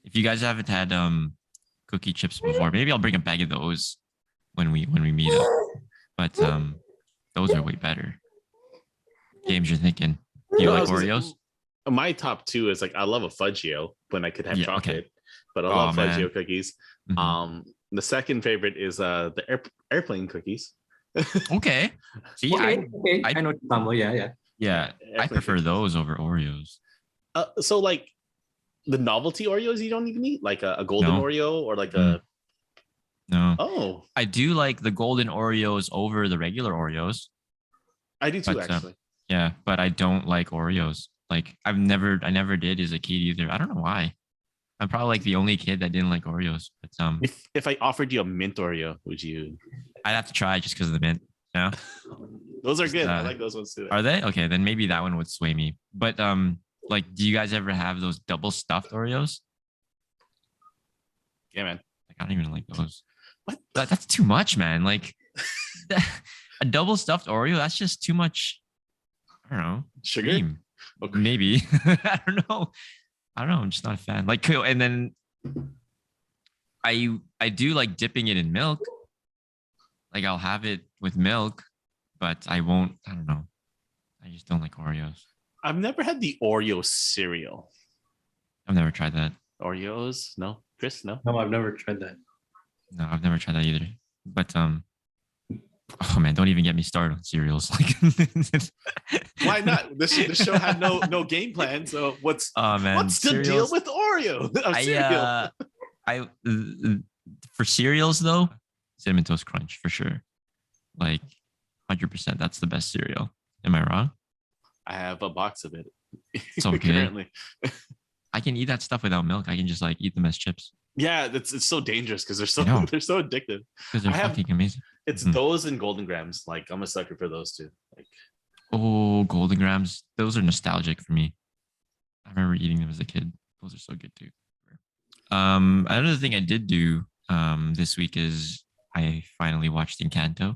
If you guys haven't had cookie chips before, maybe I'll bring a bag of those when we meet up. But those are way better. James, you're thinking, do you No, I like was gonna Oreos? say, my top two is like I love a Fudgio when I could have Yeah, chocolate, okay. but I Oh, love man. Fudgio cookies. Mhm. The second favorite is the airplane cookies. Okay. See, Okay, I- I know what you're talking about. Yeah. yeah, I Airplane prefer cookies. those over Oreos. So like the novelty Oreos you don't even eat, like a golden No. Oreo or like Mm. a No, oh, I do like the golden Oreos over the regular Oreos. I do too But, actually. Yeah, but I don't like Oreos. Like I never did as a kid either. I don't know why. I'm probably like the only kid that didn't like Oreos. But If I offered you a mint Oreo, would you? I'd have to try just because of the mint. Yeah. Those are good. I uh, like those ones too. Are they? Okay, then maybe that one would sway me. But like, do you guys ever have those double stuffed Oreos? Yeah, man. Like, I don't even like those. What? That's too much, man. Like, a double stuffed Oreo, that's just too much. I don't know. Sugar? Cream. Okay. Maybe. I don't know. I'm just not a fan. Like, and then I do like dipping it in milk. Like, I'll have it with milk, but I won't. I don't know. I just don't like Oreos. I've never had the Oreo cereal. I've never tried that. Oreos? No. Chris? No. No, I've never tried that. No, I've never tried that either. But oh man, don't even get me started on cereals. Like, Why not? This show had no game plan. So oh man, what's the deal with Oreo? Cereal. I for cereals though, Cinnamon Toast Crunch for sure. Like 100%. That's the best cereal. Am I wrong? I have a box of it. So good. Currently. I can eat that stuff without milk. I can just like eat them as chips. Yeah, it's so dangerous because they're so addictive. Because they're fucking amazing. It's those and Golden Grams. Like I'm a sucker for those two. Like, oh, Golden Grams. Those are nostalgic for me. I remember eating them as a kid. Those are so good too. Another thing I did do this week is I finally watched Encanto.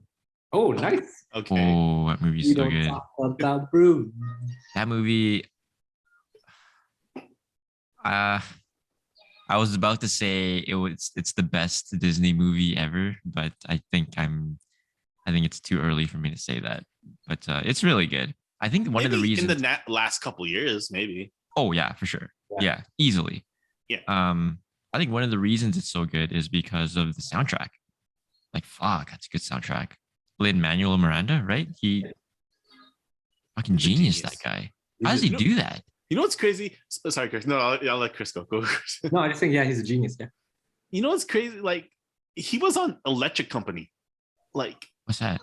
Oh, nice. Okay. Oh, that movie's We so don't good. talk about brew. That movie. I was about to say it's the best Disney movie ever, but I think it's too early for me to say that. But it's really good. I think one of the reasons in the last couple years, maybe. Oh yeah, for sure. Yeah, easily. Yeah. I think one of the reasons it's so good is because of the soundtrack. Like, fuck, that's a good soundtrack. Lin-Manuel Miranda, right? He fucking genius, that guy. How does he do that? You know what's crazy? Sorry, Chris. No, I'll let Chris go. Go. No, I just think he's a genius. Yeah. You know what's crazy? Like he was on Electric Company. Like what's that?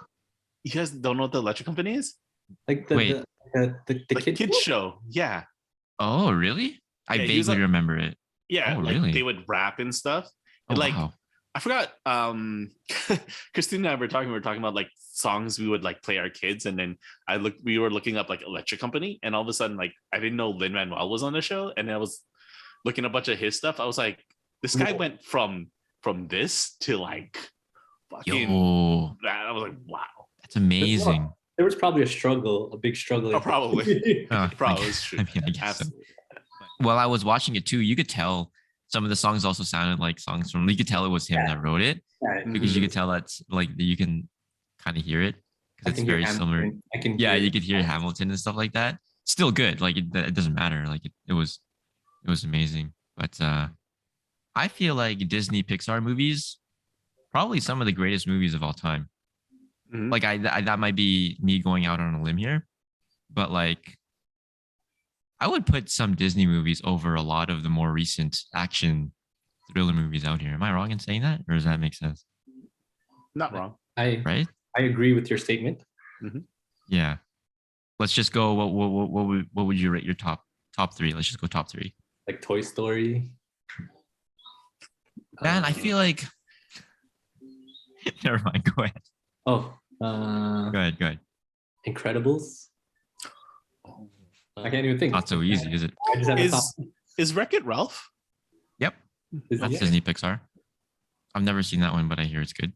You guys don't know what the Electric Company is? Like the kids show. Yeah. Oh, really? I vaguely remember it. Yeah, oh, like really? They would rap and stuff. Oh, and like wow. I forgot. Christine and I were talking about like songs we would like play our kids, and then we were looking up like Electric Company, and all of a sudden, like I didn't know Lin-Manuel was on the show, and I was looking a bunch of his stuff. I was like, this guy went from this to like fucking that. I was like, wow, that's amazing. There was probably a big struggle. Oh, probably. Probably is true. I mean, I guess so. While I was watching it too, you could tell some of the songs also sounded like songs from. You could tell it was him that wrote it because you could tell that's like you can kind of hear it because it's very similar. You could hear Hamilton and stuff like that. Still good. Like it doesn't matter. Like it was amazing. But I feel like Disney Pixar movies probably some of the greatest movies of all time. Mm-hmm. Like I that might be me going out on a limb here, but like I would put some Disney movies over a lot of the more recent action thriller movies out here. Am I wrong in saying that, or does that make sense? Not wrong. I agree with your statement. Mm-hmm. Yeah. Let's just go. What would you rate your top three? Let's just go top three. Like Toy Story. Man, I feel like. Never mind. Go ahead. Oh. Go ahead. Incredibles. I can't even think. Not so easy, is it? Is Wreck-It Ralph? Yep. That's Disney Pixar. I've never seen that one, but I hear it's good.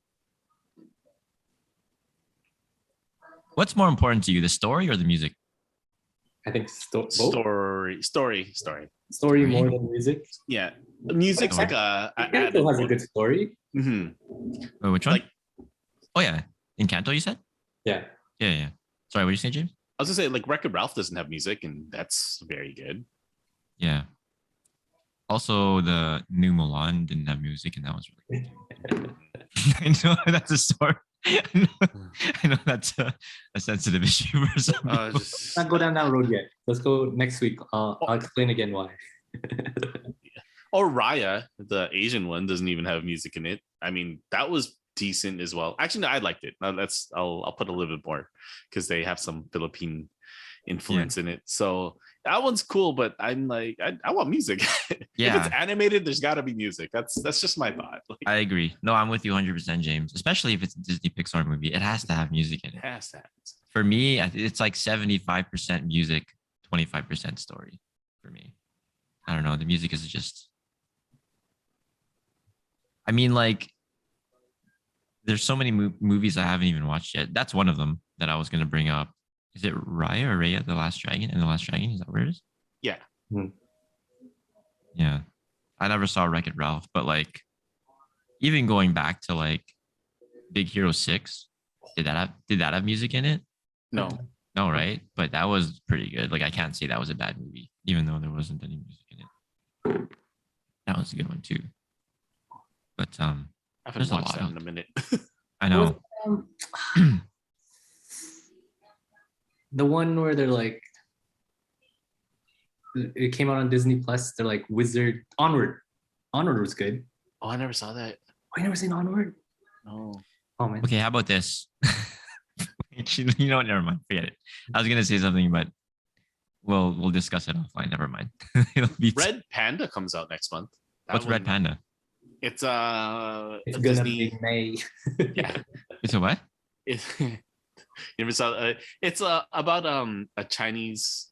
What's more important to you, the story or the music? I think story more than music. Yeah, the music's like Encanto has a good story. Mm-hmm. Wait, which one? Oh yeah, Encanto. You said? Yeah. Sorry, what did you say, James? I was gonna say like Wreck-It Ralph doesn't have music, and that's very good. Yeah. Also, the new Mulan didn't have music, and that was really good. I know that's a story. I know that's a sensitive issue for some people. Let's not go down that road yet. Let's go next week. I'll explain again why. Or Raya, the Asian one, doesn't even have music in it. I mean, that was decent as well. Actually, no, I liked it. I'll put a little bit more because they have some Philippine influence in it. So that one's cool, but I'm like, I want music. Yeah. If it's animated, there's got to be music. That's just my thought. Like, I agree. No, I'm with you 100%, James. Especially if it's a Disney Pixar movie, it has to have music in it. It has to have. For me, it's like 75% music, 25% story. For me, I don't know. The music is just. I mean, like, there's so many movies I haven't even watched yet. That's one of them that I was going to bring up. Is it Raya or Raya, The Last Dragon? And The Last Dragon, is that where it is? Yeah. Yeah. I never saw Wreck-It Ralph, but like, even going back to like Big Hero 6, did that have music in it? No, right? But that was pretty good. Like, I can't say that was a bad movie, even though there wasn't any music in it. That was a good one too. But I haven't There's a watched lot that of- in a minute. I know. The one where they're like, it came out on Disney Plus. They're like Wizard Onward. Onward was good. Oh, I never saw that. Oh, you never seen Onward? No. Oh man. Okay, how about this? You know what? Never mind. Forget it. I was gonna say something, but we'll discuss it offline. Never mind. It'll be Red Panda comes out next month. That What's Red one- Panda? It's It's a gonna Disney. be May. Yeah. It's a what? It, you ever saw? It's about a Chinese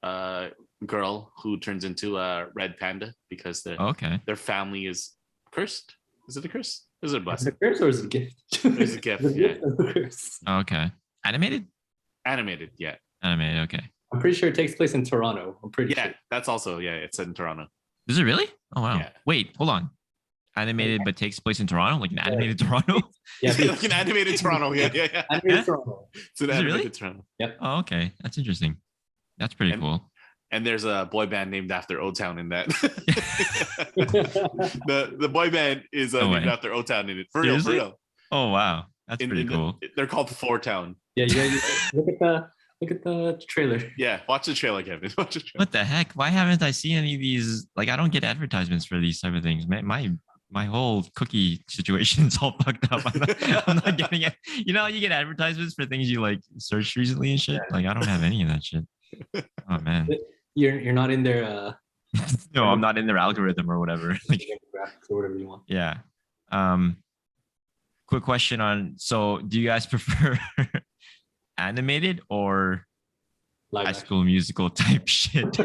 girl who turns into a red panda because Oh, okay. their family is cursed. Is it a curse? Is it a Is blessing? it a curse or is it a gift? It's a gift, Is it yeah. or a curse? Oh, okay. Animated? Animated, yeah, Animated. Okay. I'm pretty sure it takes place in Toronto. I'm pretty yeah. sure. That's also it's in Toronto. Is it really? Oh wow. Yeah. Wait, hold on. Animated but takes place in Toronto, like an animated Toronto. Yeah, Like an animated Toronto. Yeah. animated Yeah? Toronto. It's an Is it really? animated Toronto. Oh, okay. That's interesting. That's pretty And- cool. And there's a boy band named after O Town in that. the boy band is No named way. after O Town in it. For real, for Seriously? real. Oh wow. That's pretty cool. They're called Four Town. Yeah, look at the trailer. Yeah, watch the trailer, Kevin. Watch the trailer. What the heck? Why haven't I seen any of these? Like, I don't get advertisements for these type of things. My whole cookie situation's all fucked up. I'm not getting it. You know, how you get advertisements for things you like searched recently and shit. Like, I don't have any of that shit. Oh man. You're not in their No, I'm not in their algorithm or whatever. Like, graphics or whatever you want. yeah. Quick question on. So, do you guys prefer animated or Live High action. School Musical type shit?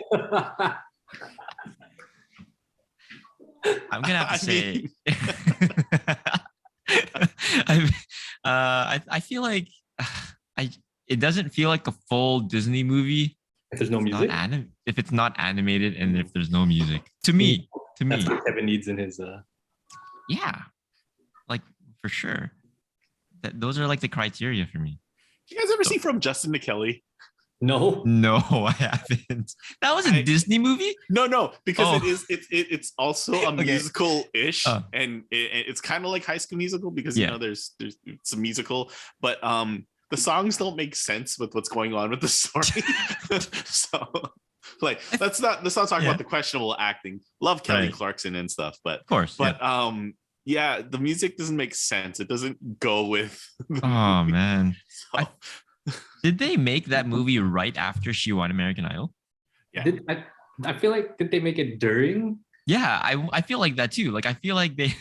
I'm gonna have I to say. I feel like it doesn't feel like a full Disney movie If there's no if it's music, not if it's not animated and if there's no music. To me, that's what Kevin needs in his. yeah, like for sure. Those are like the criteria for me. You guys ever see From Justin to Kelly? No. No, I haven't. That was a Disney movie. No, because Oh. it is. It's also a Okay. musical-ish, Oh. and it's kind of like High School Musical because Yeah. you know there's it's a musical, but the songs don't make sense with what's going on with the story. So, like, let's not talk Yeah. about the questionable acting. Love Kelly Right. Clarkson and stuff, but Of course. yeah, the music doesn't make sense. It doesn't go with. The Oh movie. man. So, Did they make that movie right after she won American Idol? yeah. I feel like did they make it during? Yeah, I feel like that too. Like I feel like they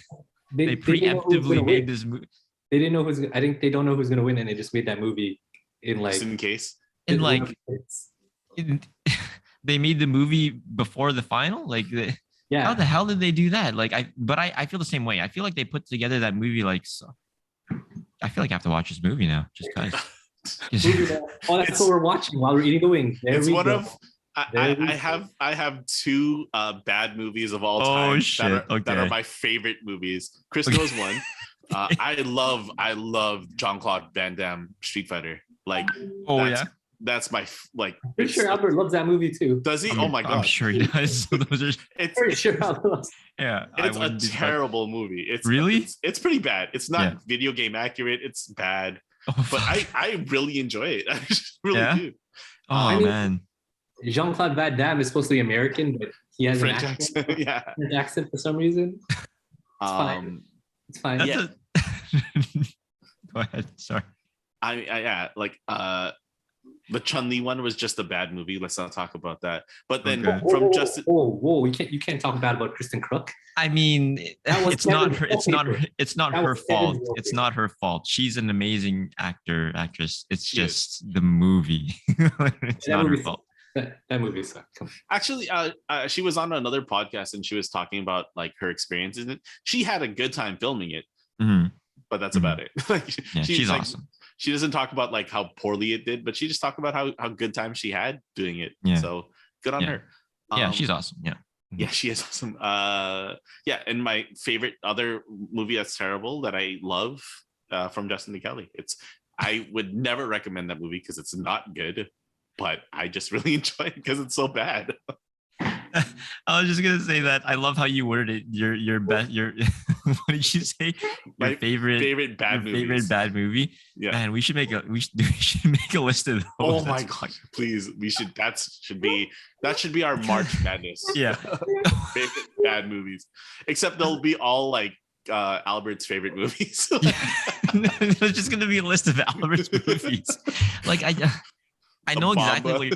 They didn't know who was preemptively gonna made win. this movie They didn't know who's. I think they don't know who's gonna win, and they just made that movie in like. Just in case. and in like they made the movie before the final. Like how yeah. the hell did they do that? Like I feel the same way. I feel like they put together that movie like so. I feel like I have to watch this movie now just because. Oh, that's what we're watching while we're eating the wings. There It's we one go. of There we I have two bad movies of all Oh, time shit. that are Okay. my favorite movies. Chris knows one. I love Jean-Claude Van Damme Street Fighter. Like Oh that's, yeah, that's my like. Pretty sure Albert loves that movie too. Does he? I'm- Oh my I'm god! sure he does. So those are It's Pretty sure Albert loves. yeah. it's a wouldn't be surprised. terrible movie. It's Really? It's pretty bad. It's not Yeah. video game accurate. It's bad, Oh, but fuck. I really enjoy it. I just really Yeah? do. Oh I mean, man. Jean-Claude Van Damme is supposed to be American, but he has French an accent. accent, Yeah. French accent for some reason. fine. It's fine. That's Yeah. Go ahead. Sorry. I yeah, like the Chun-Li one was just a bad movie. Let's not talk about that. But then Okay. from Justin, Whoa! You can't talk bad about Kristen Crook. I mean, That was it's not Kevin's her. It's not. wallpaper. It's not That her was Kevin's fault. It's wallpaper. not her fault. She's an amazing actress. It's She is. just the movie. It's That not her movie fault. That movie sucked. Come on. actually, she was on another podcast and she was talking about like her experiences in it. She had a good time filming it, Mhm. but that's about it. Like, Yeah, she's like, awesome. She doesn't talk about like how poorly it did, but she just talked about how good time she had doing it. Yeah. So good on Yeah. her. Yeah, Um, she's awesome. Yeah. Yeah, she is awesome. Yeah, and my favorite other movie that's terrible that I love from Justin to Kelly. I would never recommend that movie because it's not good, but I just really enjoy it because it's so bad. I was just gonna say that I love how you worded it. Your best. Your what did you say? Your My favorite bad movies. Favorite bad movie? Yeah. Man, we should make a list of those. Oh my gosh, please. That should be our March Madness. Yeah. Favorite bad movies. Except they'll be all like Albert's favorite movies. There's just gonna be a list of Albert's movies. Like I know exactly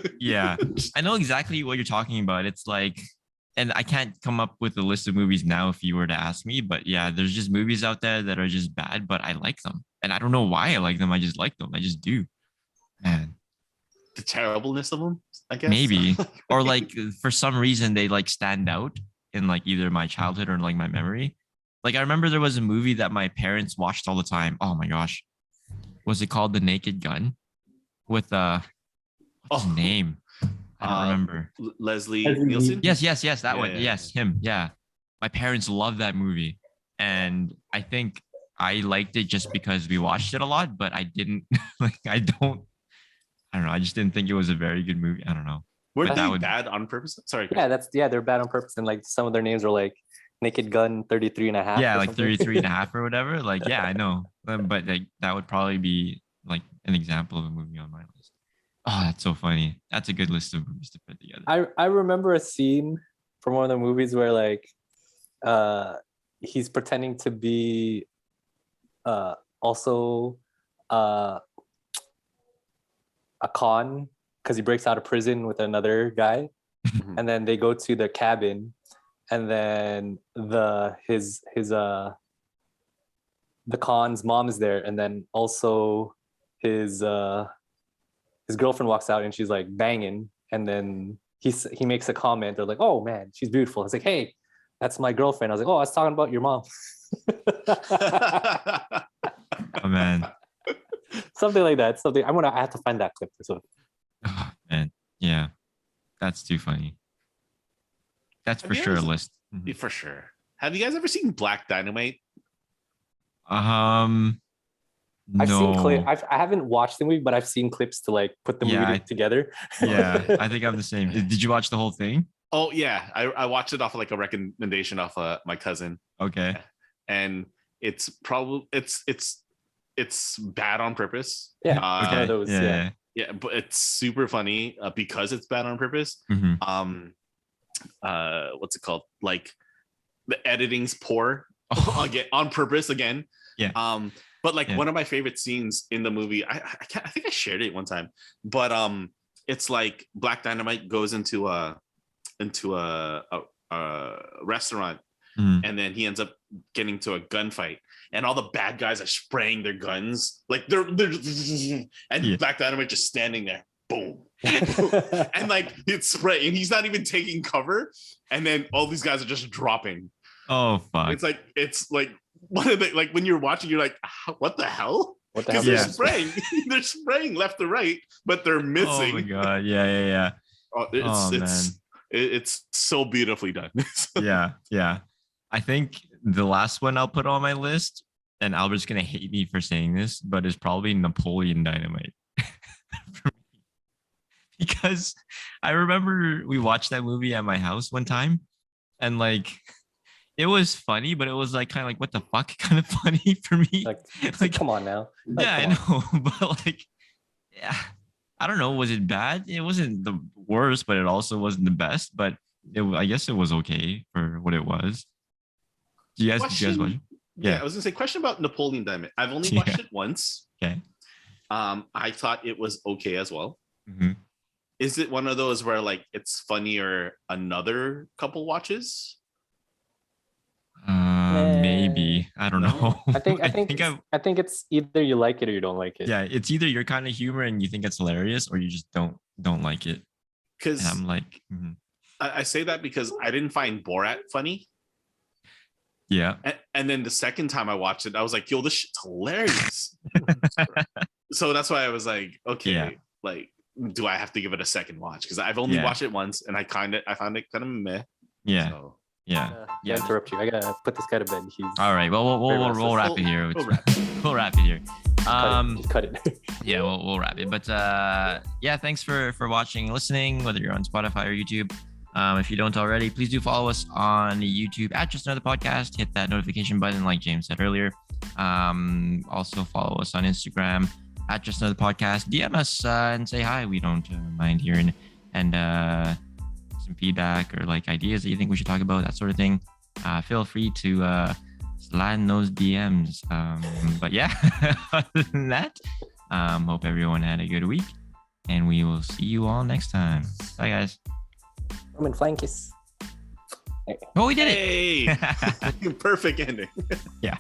I know exactly what you're talking about. It's like, and I can't come up with a list of movies now if you were to ask me, but yeah, there's just movies out there that are just bad, but I like them. And I don't know why I like them. I just like them. I just do. Man. The terribleness of them, I guess. Maybe. Or like for some reason they like stand out in like either my childhood or like my memory. Like I remember there was a movie that my parents watched all the time. Oh my gosh. Was it called The Naked Gun? With what's his name? I don't remember. Leslie Nielsen? Yes, that one. Yeah. Yes, him. Yeah. My parents loved that movie. And I think I liked it just because we watched it a lot, but I didn't I don't know. I just didn't think it was a very good movie. I don't know. Were they bad on purpose? Sorry. Yeah, they're bad on purpose. And like some of their names are like Naked Gun 33 and a half. Yeah, like 33 and a half or whatever. Like, yeah, I know. But like that would probably be like an example of a movie on my list. Oh, that's so funny. That's a good list of movies to put together. I remember a scene from one of the movies where like he's pretending to be also a con because he breaks out of prison with another guy. And then they go to the cabin, and then the con's mom is there, and then also his girlfriend walks out and she's like banging, and then he makes a comment. They're like, "Oh man, she's beautiful." It's like, "Hey, that's my girlfriend." I was like, "Oh, I was talking about your mom." Oh man. Something like that. I have to find that clip or something. Oh, man, yeah, that's too funny. That's for sure a list. For sure. Have you guys ever seen Black Dynamite? I've seen clips. I haven't watched the movie, but I've seen clips to like put the movie together. Yeah, I think I'm the same. Did you watch the whole thing? Oh yeah, I watched it off of like a recommendation off my cousin. Okay. And it's probably it's bad on purpose. Yeah. Okay. Those, yeah, but it's super funny because it's bad on purpose. Mm-hmm. What's it called? Like the editing's poor again on purpose again. Yeah. But like one of my favorite scenes in the movie, I think I shared it one time, but it's like Black Dynamite goes into a restaurant, and then he ends up getting to a gunfight, and all the bad guys are spraying their guns like they're and Black Dynamite just standing there, boom. And like it's spray, and he's not even taking cover, and then all these guys are just dropping. Oh fuck! It's like one of the, like when you're watching, you're like, what the hell? What the hell? They're spraying, they're spraying left to right, but they're missing. Oh my god! Yeah. It's so beautifully done. Yeah. I think the last one I'll put on my list, and Albert's gonna hate me for saying this, but is probably Napoleon Dynamite. Because I remember we watched that movie at my house one time, and like it was funny, but it was like kind of like what the fuck kind of funny for me. Like come on now. Like, yeah, I know, but like, yeah, I don't know. Was it bad? It wasn't the worst, but it also wasn't the best. But I guess it was okay for what it was. Did you guys watch it? Yeah, I was gonna say question about Napoleon Dynamite. I've only watched it once. Okay. I thought it was okay as well. Mm-hmm. Is it one of those where like it's funnier another couple watches? Maybe. I don't know. I think it's either you like it or you don't like it. Yeah, it's either your kind of humor and you think it's hilarious, or you just don't like it. Because I'm like, I say that because I didn't find Borat funny. Yeah. And then the second time I watched it, I was like, yo, this shit's hilarious. So that's why I was like, okay, like, do I have to give it a second watch? Because I've only watched it once, and I found it kind of meh. Yeah. So. Yeah. Interrupt you. I gotta put this guy to bed. All right. Well, we'll wrap it here. We'll wrap it here. Cut it. Yeah, we'll wrap it. But yeah, thanks for watching, listening, whether you're on Spotify or YouTube. If you don't already, please do follow us on YouTube at Just Another Podcast. Hit that notification button, like James said earlier. Also follow us on Instagram at Just Another Podcast. DM us and say hi. We don't mind hearing and some feedback or like ideas that you think we should talk about, that sort of thing. Feel free to slide in those DMs. But yeah, other than that, hope everyone had a good week, and we will see you all next time. Bye, guys. Roman flying kiss. Oh, we did it! Perfect ending. Yeah.